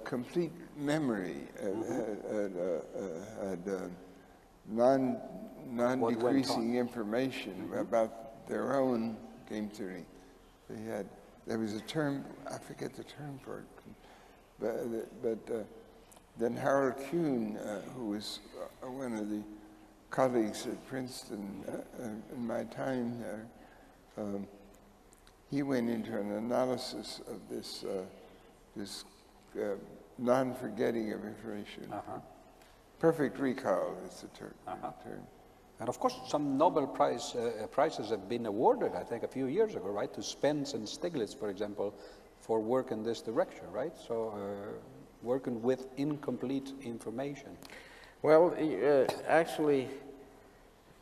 complete memory, had non-decreasing information about their own game theory. There was a term, I forget the term for it, but then Harold Kuhn, who was one of the colleagues at Princeton in my time there, he went into an analysis of this non-forgetting of information. Perfect recall is the term. And of course, some Nobel prizes have been awarded, I think, a few years ago, right, to Spence and Stiglitz, for example, for work in this direction, right? So working with incomplete information. Well, actually,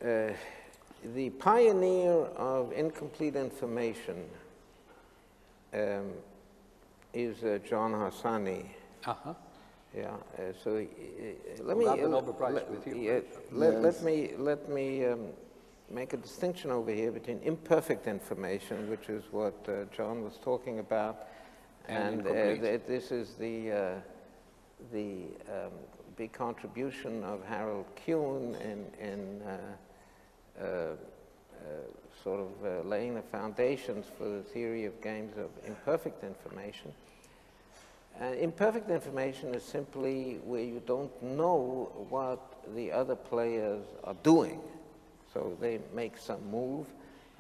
the pioneer of incomplete information is John Hassani. Yeah. So let me the Nobel Prize with you. Let me make a distinction over here between imperfect information, which is what John was talking about, and this is the big contribution of Harold Kuhn in sort of laying the foundations for the theory of games of imperfect information. Imperfect information is simply where you don't know what the other players are doing. So they make some move,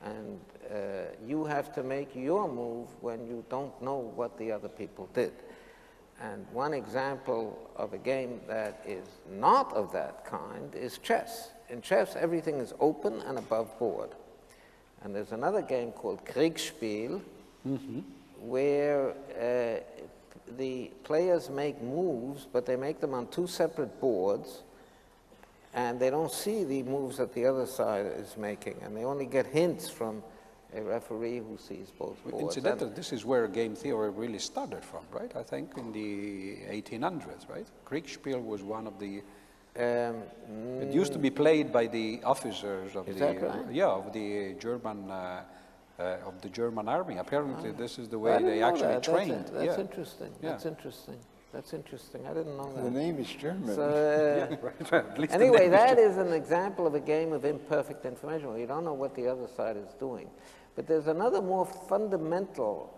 and you have to make your move when you don't know what the other people did. And one example of a game that is not of that kind is chess. In chess, everything is open and above board. And there's another game called Kriegsspiel, where the players make moves, but they make them on two separate boards, and they don't see the moves that the other side is making, and they only get hints from a referee who sees both boards. Incidentally, this is where game theory really started from, right? I think in the 1800s, right? Kriegsspiel was one of the... it used to be played by the officers of of the German army. Apparently, this is the way they actually trained. That's interesting. Yeah. That's interesting. That's interesting. I didn't know that. The name is German. So, anyway, that is an example of a game of imperfect information where you don't know what the other side is doing. But there's another more fundamental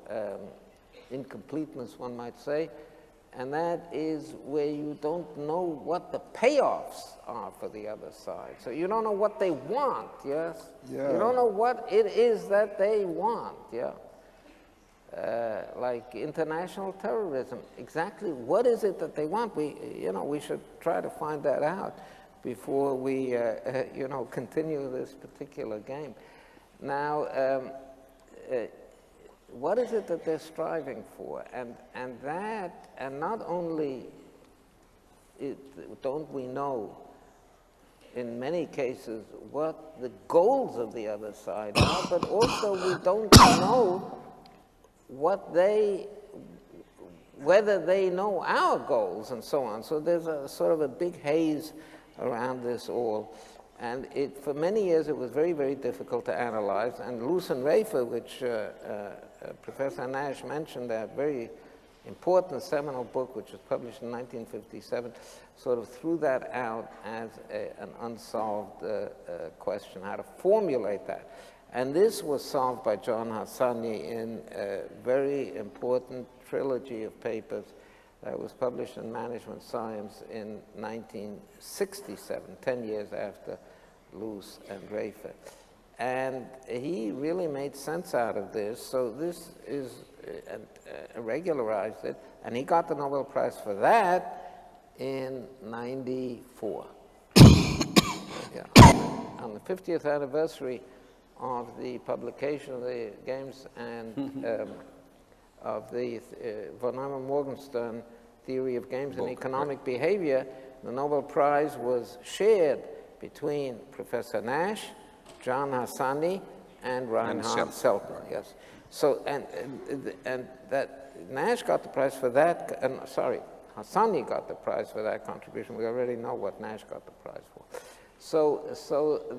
incompleteness, one might say, and that is where you don't know what the payoffs are for the other side. So you don't know what they want, yes? Yeah. You don't know what it is that they want, yeah? Like international terrorism, exactly what is it that they want? We should try to find that out before we, continue this particular game. Now, what is it that they're striving for? And not only don't we know in many cases what the goals of the other side are, but also we don't know whether they know our goals and so on. So there's a sort of a big haze around this all. And for many years, it was very, very difficult to analyze. And Luce and Rafer, which Professor Nash mentioned, that very important seminal book, which was published in 1957, sort of threw that out as an unsolved question, how to formulate that. And this was solved by John Hassani in a very important trilogy of papers that was published in Management Science in 1967, 10 years after Luce and Rafer. And he really made sense out of this. So this is regularized it, and he got the Nobel Prize for that in '94. Yeah. On the 50th anniversary of the publication of the games and of the von Neumann-Morgenstern theory of games and economic behavior, the Nobel Prize was shared between Professor Nash, John Hassani, and Reinhard Seltner. Yes. So and that Nash got the prize for that. Sorry, Hassani got the prize for that contribution. We already know what Nash got the prize for. So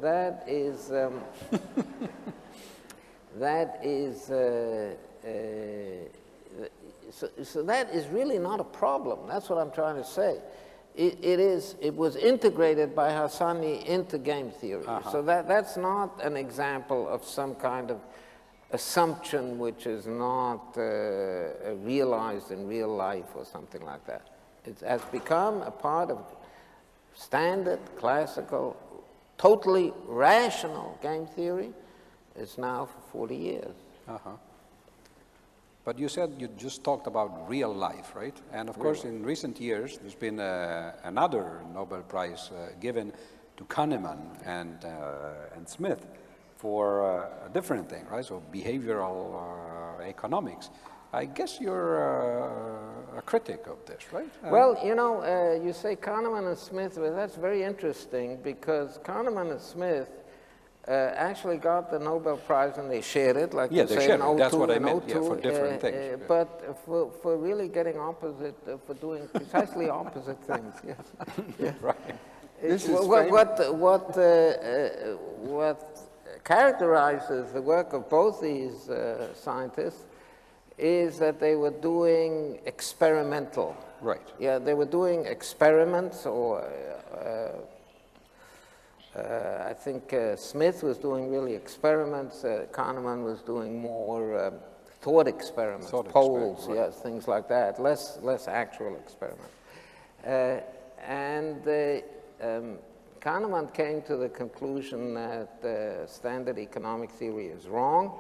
that is so that is really not a problem. That's what I'm trying to say. It was integrated by Hassani into game theory. So that's not an example of some kind of assumption which is not realized in real life or something like that. It has become a part of standard, classical, totally rational game theory. It's now for 40 years. But you said you just talked about real life, right? And of course, in recent years, there's been another Nobel Prize given to Kahneman and Smith for a different thing, right? So behavioral economics. I guess you're a critic of this, right? Well, you know, you say Kahneman and Smith, well, that's very interesting because Kahneman and Smith actually got the Nobel Prize and they shared it, like you say, in 02 That's what I and meant, 02, yeah, for different things. But for really getting opposite, for doing precisely opposite things, yes. Yes. Right. What characterizes the work of both these scientists is that they were doing experimental. Right. Yeah, they were doing experiments, or I think Smith was doing really experiments. Kahneman was doing more thought experiments, polls, right. Yes, things like that. Less actual experiments. Kahneman came to the conclusion that standard economic theory is wrong,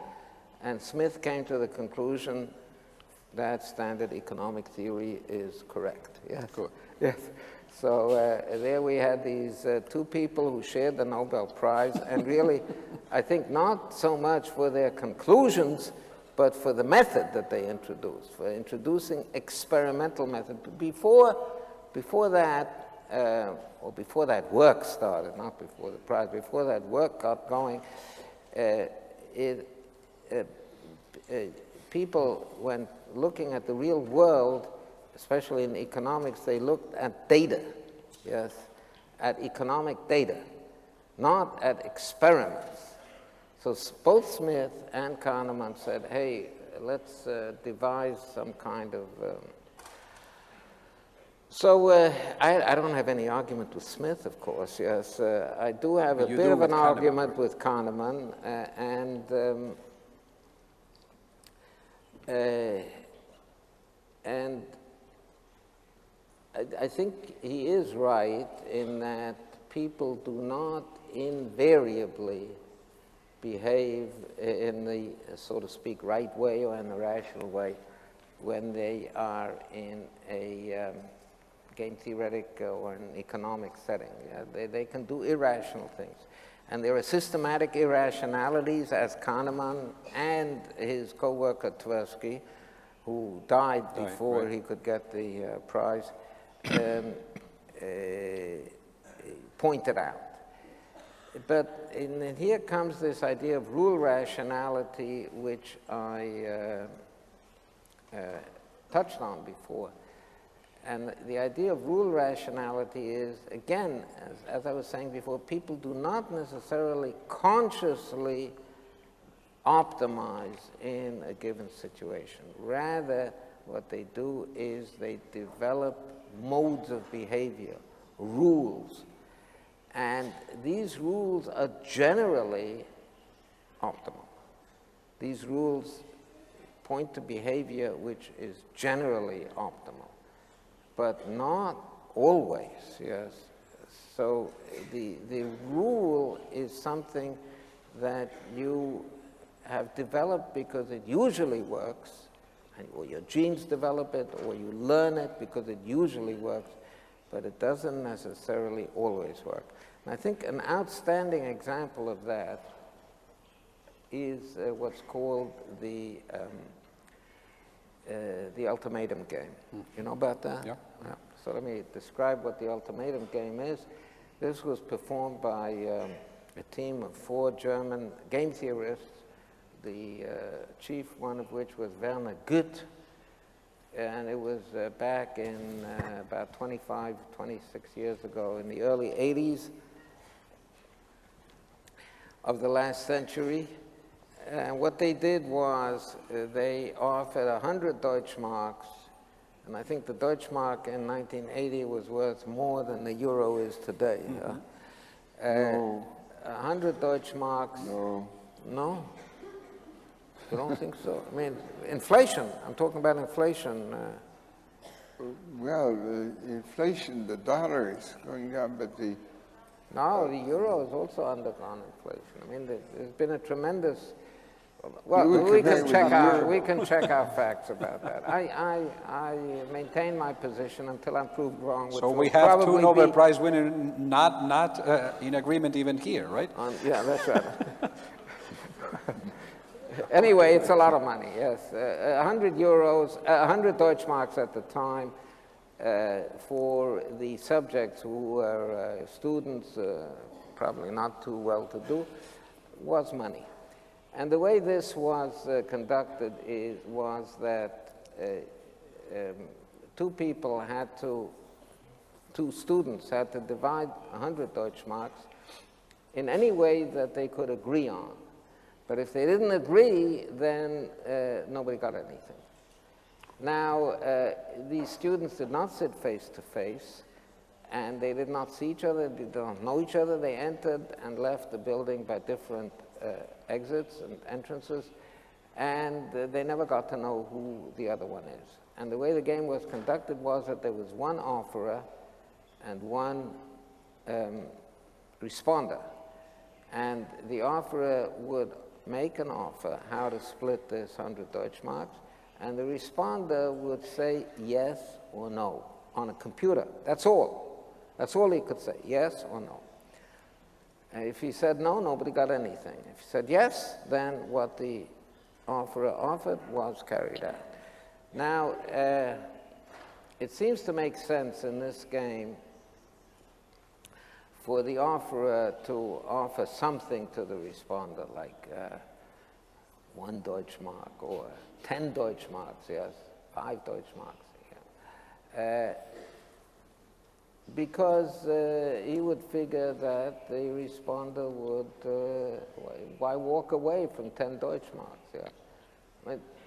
and Smith came to the conclusion that standard economic theory is correct. Yes. Cool. Yes. So there we had these two people who shared the Nobel Prize, and really, I think not so much for their conclusions, but for the method that they introduced, for introducing experimental method. Before that, or before that work started, not before the prize, before that work got going, people, when looking at the real world, especially in economics, they looked at data, yes, at economic data, not at experiments. So both Smith and Kahneman said, hey, let's devise some kind of... I don't have any argument with Smith, of course, yes. I do have a bit of an argument with Kahneman, and I think he is right in that people do not invariably behave in the, so to speak, right way or in the rational way when they are in a game theoretic or an economic setting. Yeah, they can do irrational things. And there are systematic irrationalities, as Kahneman and his co-worker Tversky, who died before he could get the prize, pointed out. But here comes this idea of rule rationality, which I touched on before. And the idea of rule rationality is, again, as I was saying before, people do not necessarily consciously optimize in a given situation. Rather, what they do is they develop modes of behavior, rules. And these rules are generally optimal. These rules point to behavior which is generally optimal, but not always, yes. So the rule is something that you have developed because it usually works, or your genes develop it, or you learn it because it usually works, but it doesn't necessarily always work. And I think an outstanding example of that is what's called the Ultimatum Game. You know about that? Yeah. Yeah. So let me describe what the Ultimatum Game is. This was performed by a team of 4 German game theorists, the chief one of which was Werner Gutt, and it was back in about 25, 26 years ago, in the early 80s of the last century. And what they did was they offered 100 Deutschmarks, and I think the Deutschmark in 1980 was worth more than the euro is today. No. 100 Deutschmarks. No. No? You don't think so? I mean, inflation. I'm talking about inflation. Well, the inflation, the dollar is going down, but the... No, the euro has also undergone inflation. I mean, there's been a tremendous... Well, we can check our facts about that. I maintain my position until I'm proved wrong. Which So will we have 2 probably Nobel be Prize winners not in agreement even here, right? yeah, that's right. Anyway, it's a lot of money, yes. 100 euros, 100 Deutschmarks at the time for the subjects who were students, probably not too well-to-do, was money. And the way this was conducted was that 2 students had to divide 100 Deutschmarks in any way that they could agree on. But if they didn't agree, then nobody got anything. Now, these students did not sit face to face, and they did not see each other, they did not know each other. They entered and left the building by different exits and entrances, and they never got to know who the other one is. And the way the game was conducted was that there was one offerer and one responder. And the offerer would make an offer how to split this 100 Deutschmarks, and the responder would say yes or no on a computer. That's all. That's all he could say, yes or no. And if he said no, nobody got anything. If he said yes, then what the offerer offered was carried out. Now, it seems to make sense in this game for the offerer to offer something to the responder, like 1 Deutschmark or 10 Deutschmarks, yes, 5 Deutschmarks. Yeah. Because he would figure that the responder would, why walk away from 10 Deutschmarks? Yeah.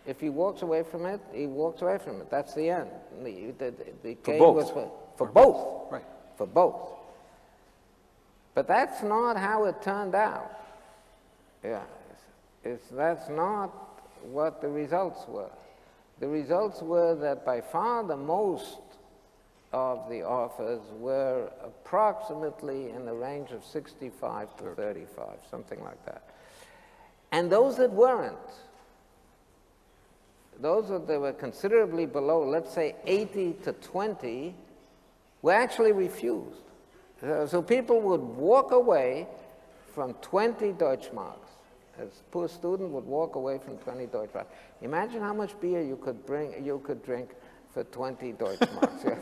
If he walks away from it, he walks away from it. That's the end. The game was for both. Right. For both. But that's not how it turned out. Yeah. That's not what the results were. The results were that by far the most of the offers were approximately in the range of 65 to 35, something like that. And those that weren't, those that were considerably below, let's say 80 to 20, were actually refused. So people would walk away from 20 Deutschmarks. A poor student would walk away from 20 Deutschmarks. Imagine how much beer you could drink for 20 Deutschmarks. Yes.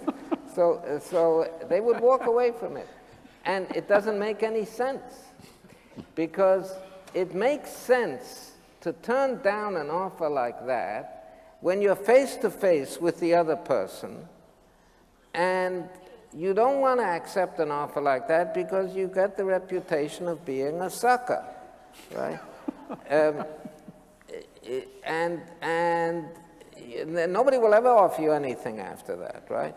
So they would walk away from it. And it doesn't make any sense, because it makes sense to turn down an offer like that when you're face to face with the other person, and you don't want to accept an offer like that because you get the reputation of being a sucker, right? And nobody will ever offer you anything after that, right?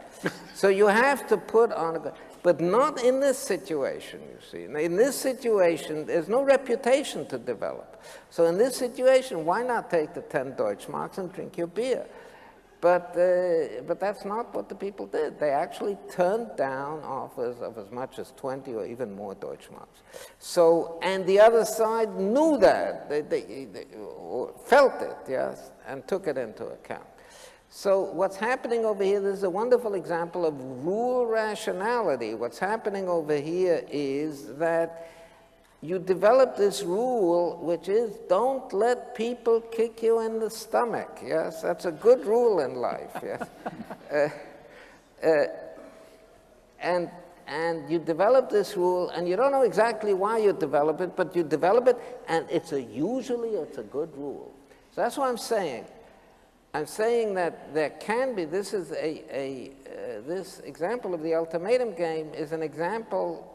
So you have to put on but not in this situation, you see. In this situation, there's no reputation to develop. So in this situation, why not take the 10 Deutschmarks and drink your beer? But that's not what the people did. They actually turned down offers of as much as 20 or even more Deutschmarks. So, and the other side knew that. They felt it, yes, and took it into account. So what's happening over here, this is a wonderful example of rule rationality. What's happening over here is that you develop this rule, which is don't let people kick you in the stomach. Yes, that's a good rule in life. Yes, and you develop this rule, and you don't know exactly why you develop it, but you develop it, and usually it's a good rule. So that's what I'm saying. I'm saying that there can be. This is this example of the ultimatum game is an example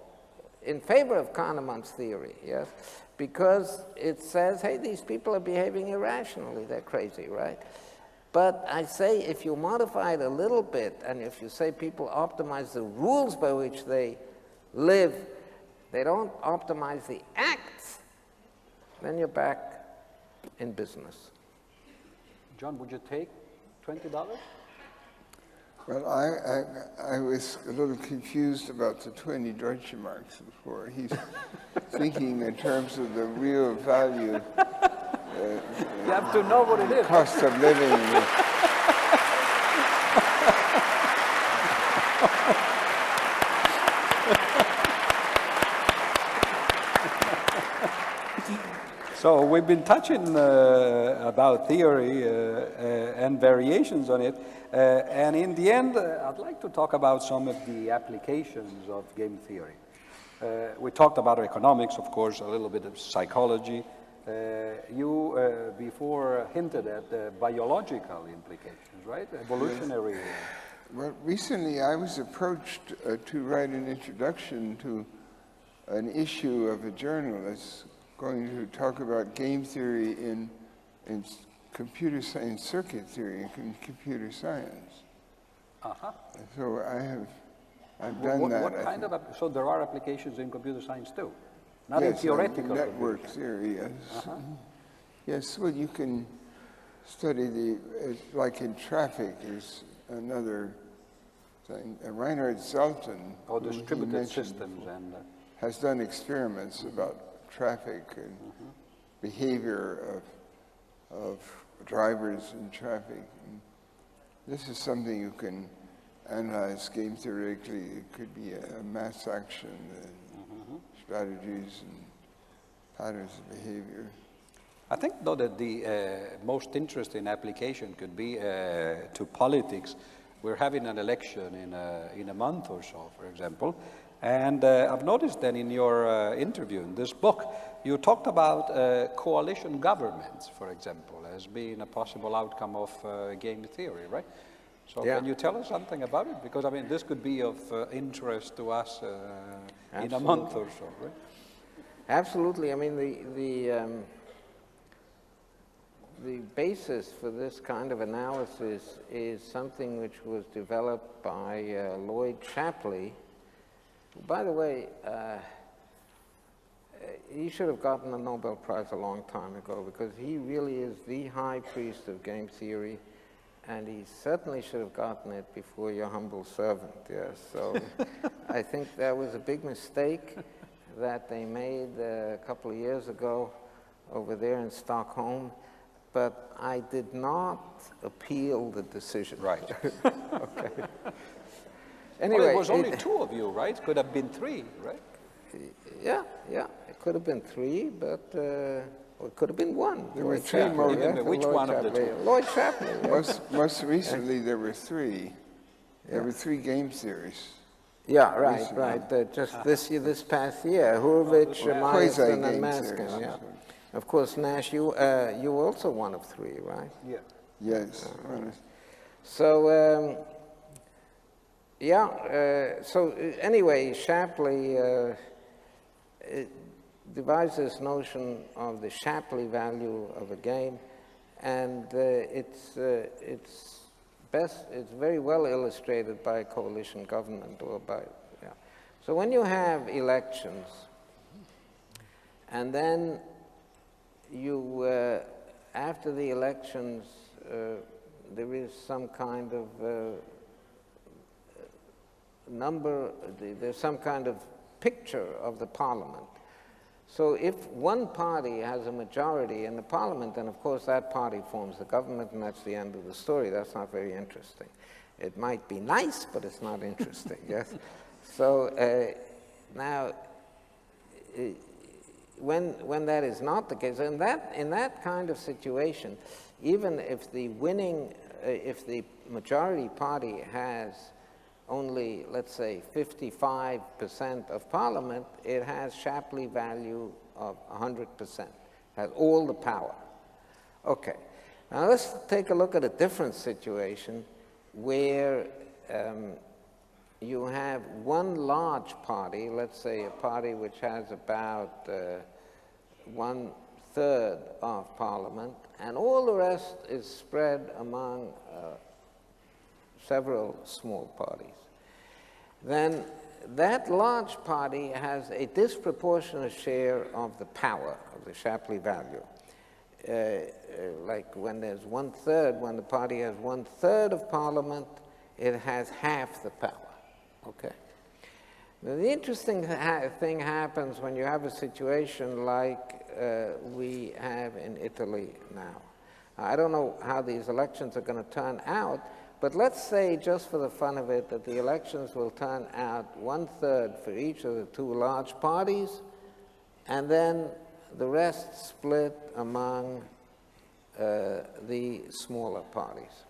in favor of Kahneman's theory, yes, because it says, hey, these people are behaving irrationally, they're crazy, right? But I say if you modify it a little bit, and if you say people optimize the rules by which they live, they don't optimize the acts, then you're back in business. John, would you take $20? Well, I was a little confused about the 20 Deutsche Marks before. He's thinking in terms of the real value. You have to know what it is. Cost of living. So we've been touching about theory and variations on it. And in the end, I'd like to talk about some of the applications of game theory. We talked about economics, of course, a little bit of psychology. You before hinted at biological implications, right? Evolutionary. Well, recently I was approached to write an introduction to an issue of a journal that's going to talk about game theory in computer science, circuit theory in computer science. Uh-huh. So I've done that. What kind of, so there are applications in computer science too? Not in Yes, theoretical network theory, yes. Uh-huh. Yes, well, you can study like in traffic is another thing. Reinhard Zelten, or distributed systems and has done experiments about traffic and behavior of drivers in traffic. And this is something you can analyze game theoretically. It could be a mass action, strategies and patterns of behavior. I think, though, that the most interesting application could be to politics. We're having an election in a month or so, for example. And I've noticed that in your interview, in this book, you talked about coalition governments, for example, as being a possible outcome of game theory, right? So can you tell us something about it? Because, I mean, this could be of interest to us in a month or so, right? Absolutely. I mean, the basis for this kind of analysis is something which was developed by Lloyd Shapley. By the way, he should have gotten a Nobel Prize a long time ago because he really is the high priest of game theory, and he certainly should have gotten it before your humble servant, yes. So I think that was a big mistake that they made a couple of years ago over there in Stockholm, but I did not appeal the decision. Right. Okay. Anyway, well, it was only two of you, right? Could have been three, right? Yeah. It could have been three, but it could have been one. There were three more. Which one of the two? Lloyd Shapley. Yeah. Most recently, there were three. There were three game theories. Yeah, right. Just this past year, Hurwitz, Myerson, and Maskin. Yeah. Of course, Nash, you were also one of three, right? Yeah. Yes. So. So anyway, Shapley devised this notion of the Shapley value of a game, And it's very well illustrated by coalition government or by, yeah. So when you have elections, and then you, after the elections, there is some kind of there's some kind of picture of the parliament. So if one party has a majority in the parliament, then of course that party forms the government, and that's the end of the story. That's not very interesting. It might be nice, but it's not interesting, yes? So now, when that is not the case, in that kind of situation, even if the if the majority party has only, let's say, 55% of parliament, it has Shapley value of 100%, has all the power. Okay, now let's take a look at a different situation where you have one large party, let's say a party which has about 1/3 of parliament, and all the rest is spread among several small parties. Then that large party has a disproportionate share of the power of the Shapley value. Like when there's 1/3, when the party has 1/3 of parliament, it has half the power, okay? Now, the interesting thing happens when you have a situation like we have in Italy now. I don't know how these elections are going to turn out, but let's say, just for the fun of it, that the elections will turn out 1/3 for each of the two large parties, and then the rest split among the smaller parties.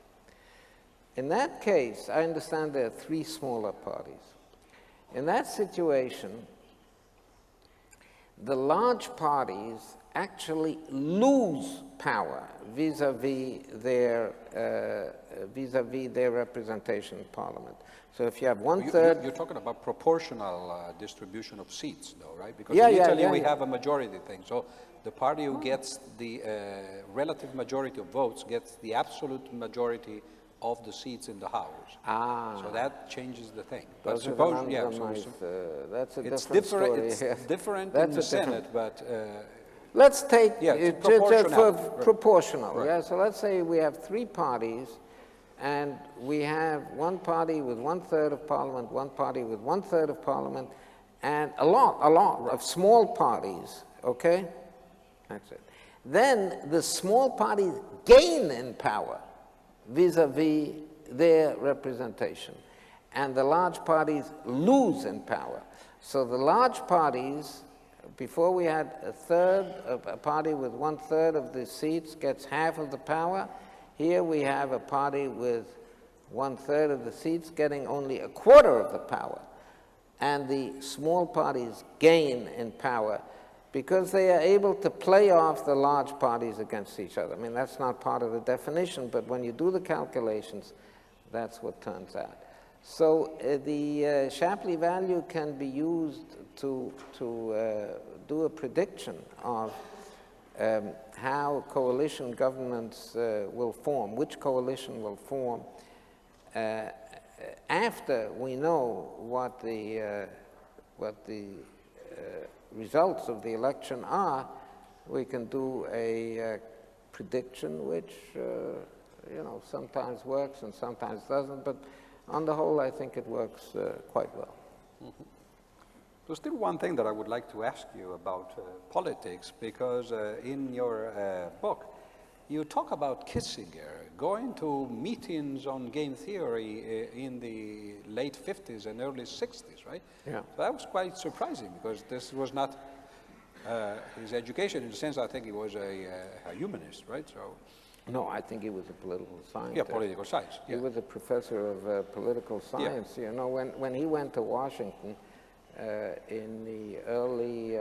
In that case, I understand there are 3 smaller parties. In that situation, the large parties actually lose power vis-a-vis their representation in parliament. So if you have 1/3... You're talking about proportional distribution of seats, though, right? Because in Italy we have a majority thing. So the party who gets the relative majority of votes gets the absolute majority of the seats in the House. So that changes the thing. But suppose, yeah, that's a it's different story. It's different in the Senate, but... let's take proportional. Right. Yeah. So let's say we have 3 parties, and we have one party with 1/3 of parliament, one party with 1/3 of parliament, and a lot of small parties. Okay, that's it. Then the small parties gain in power vis-a-vis their representation, and the large parties lose in power. So the large parties, before we had a party with 1/3 of the seats gets half of the power. Here we have a party with 1/3 of the seats getting only 1/4 of the power. And the small parties gain in power because they are able to play off the large parties against each other. I mean, that's not part of the definition, but when you do the calculations, that's what turns out. So the Shapley value can be used to do a prediction of how coalition governments will form, which coalition will form, after we know what the results of the election are. We can do a prediction which you know, sometimes works and sometimes doesn't, but on the whole I think it works quite well. Mm-hmm. There's still one thing that I would like to ask you about politics, because in your book you talk about Kissinger going to meetings on game theory in the late 50s and early 60s, right? Yeah. So that was quite surprising, because this was not his education. In a sense, I think he was a humanist, right? So. No, I think he was a political scientist. Yeah, political science. Yeah. He was a professor of political science. Yeah. You know, when he went to Washington in the early,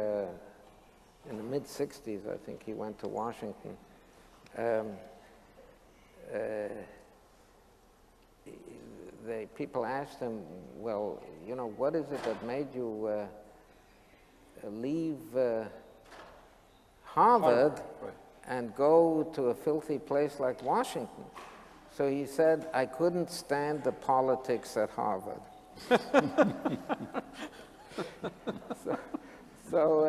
in the mid-60s, I think he went to Washington. People asked him, well, you know, what is it that made you leave Harvard right. and go to a filthy place like Washington. So he said, I couldn't stand the politics at Harvard. So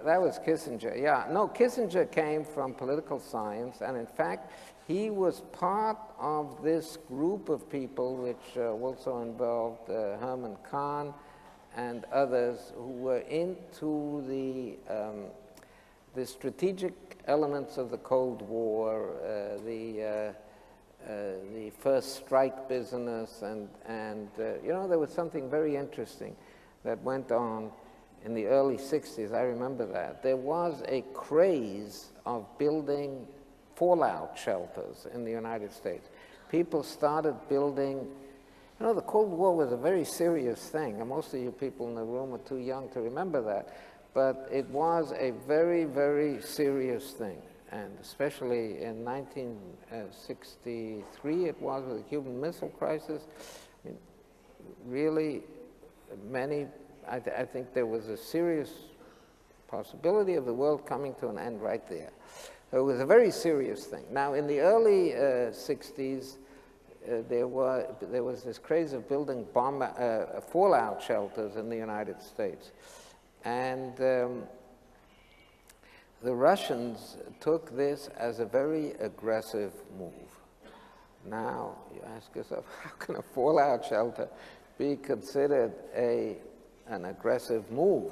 that was Kissinger. Yeah, no, Kissinger came from political science, and in fact, he was part of this group of people, which also involved Herman Kahn and others, who were into the strategic elements of the Cold War, the first strike business, and you know, there was something very interesting that went on in the early 60s. I remember that. There was a craze of building fallout shelters in the United States. People started building, you know, the Cold War was a very serious thing, and most of you people in the room are too young to remember that, but it was a very, very serious thing. And especially in 1963, it was with the Cuban Missile Crisis. I mean, really, I think there was a serious possibility of the world coming to an end right there. So it was a very serious thing. Now, in the early 60s, there was this craze of building fallout shelters in the United States. And the Russians took this as a very aggressive move. Now, you ask yourself, how can a fallout shelter be considered an aggressive move?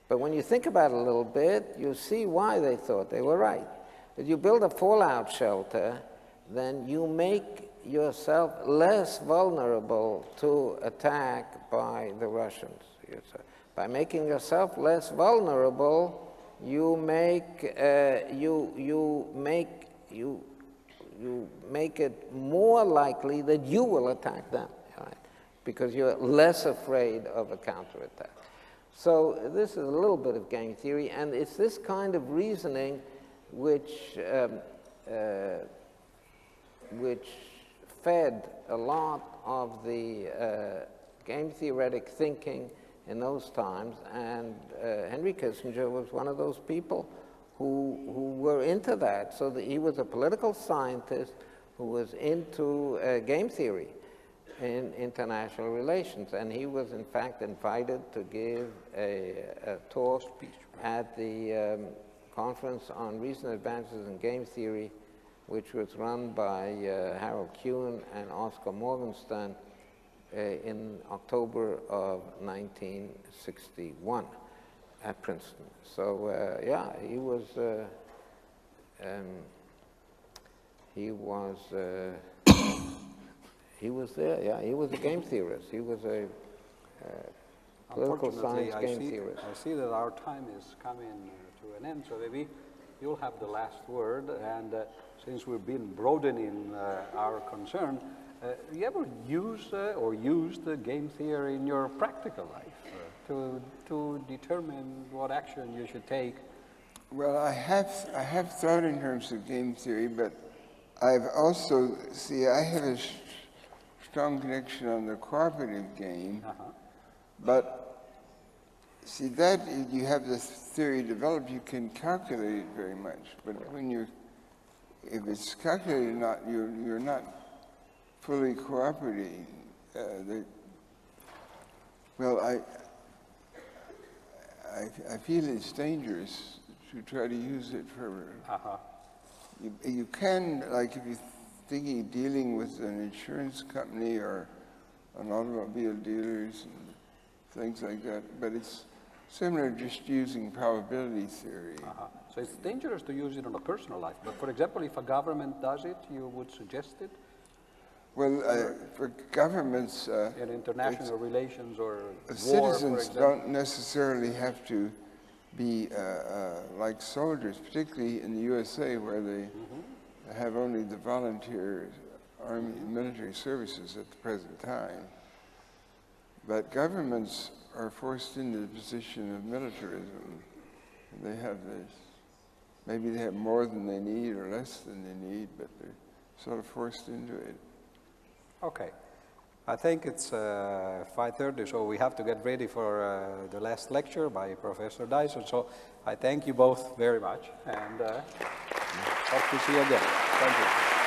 But when you think about it a little bit, you see why they thought they were right. If you build a fallout shelter, then you make yourself less vulnerable to attack by the Russians. By making yourself less vulnerable, you make it more likely that you will attack them, right? Because you're less afraid of a counterattack. So this is a little bit of game theory, and it's this kind of reasoning which fed a lot of the game theoretic thinking in those times, and Henry Kissinger was one of those people who were into that. So that he was a political scientist who was into game theory in international relations, and he was in fact invited to give a talk at the Conference on Recent Advances in Game Theory, which was run by Harold Kuhn and Oscar Morgenstern in October of 1961 at Princeton. So yeah, he was there. Yeah, he was a game theorist. He was a political science game theorist. I see that our time is coming to an end, so maybe you'll have the last word. And since we've been broadening our concern, you ever use or used game theory in your practical life to determine what action you should take? Well, I have thought in terms of game theory, but I've also, I have a strong connection on the cooperative game, but see that you have this theory developed, you can calculate it very much, but when if it's calculated, you're not fully cooperating. Well, I feel it's dangerous to try to use it for. You can, like, if you're thinking dealing with an insurance company or an automobile dealers and things like that, but it's similar to just using probability theory. So it's dangerous to use it in a personal life, but for example, if a government does it, you would suggest it? Well, for governments... in international relations or war, citizens don't necessarily have to be like soldiers, particularly in the USA, where they have only the volunteer army military services at the present time. But governments are forced into the position of militarism. They have this, maybe they have more than they need or less than they need, but they're sort of forced into it. Okay. I think it's 5:30, so we have to get ready for the last lecture by Professor Dyson. So I thank you both very much, and hope to see you again. Thank you.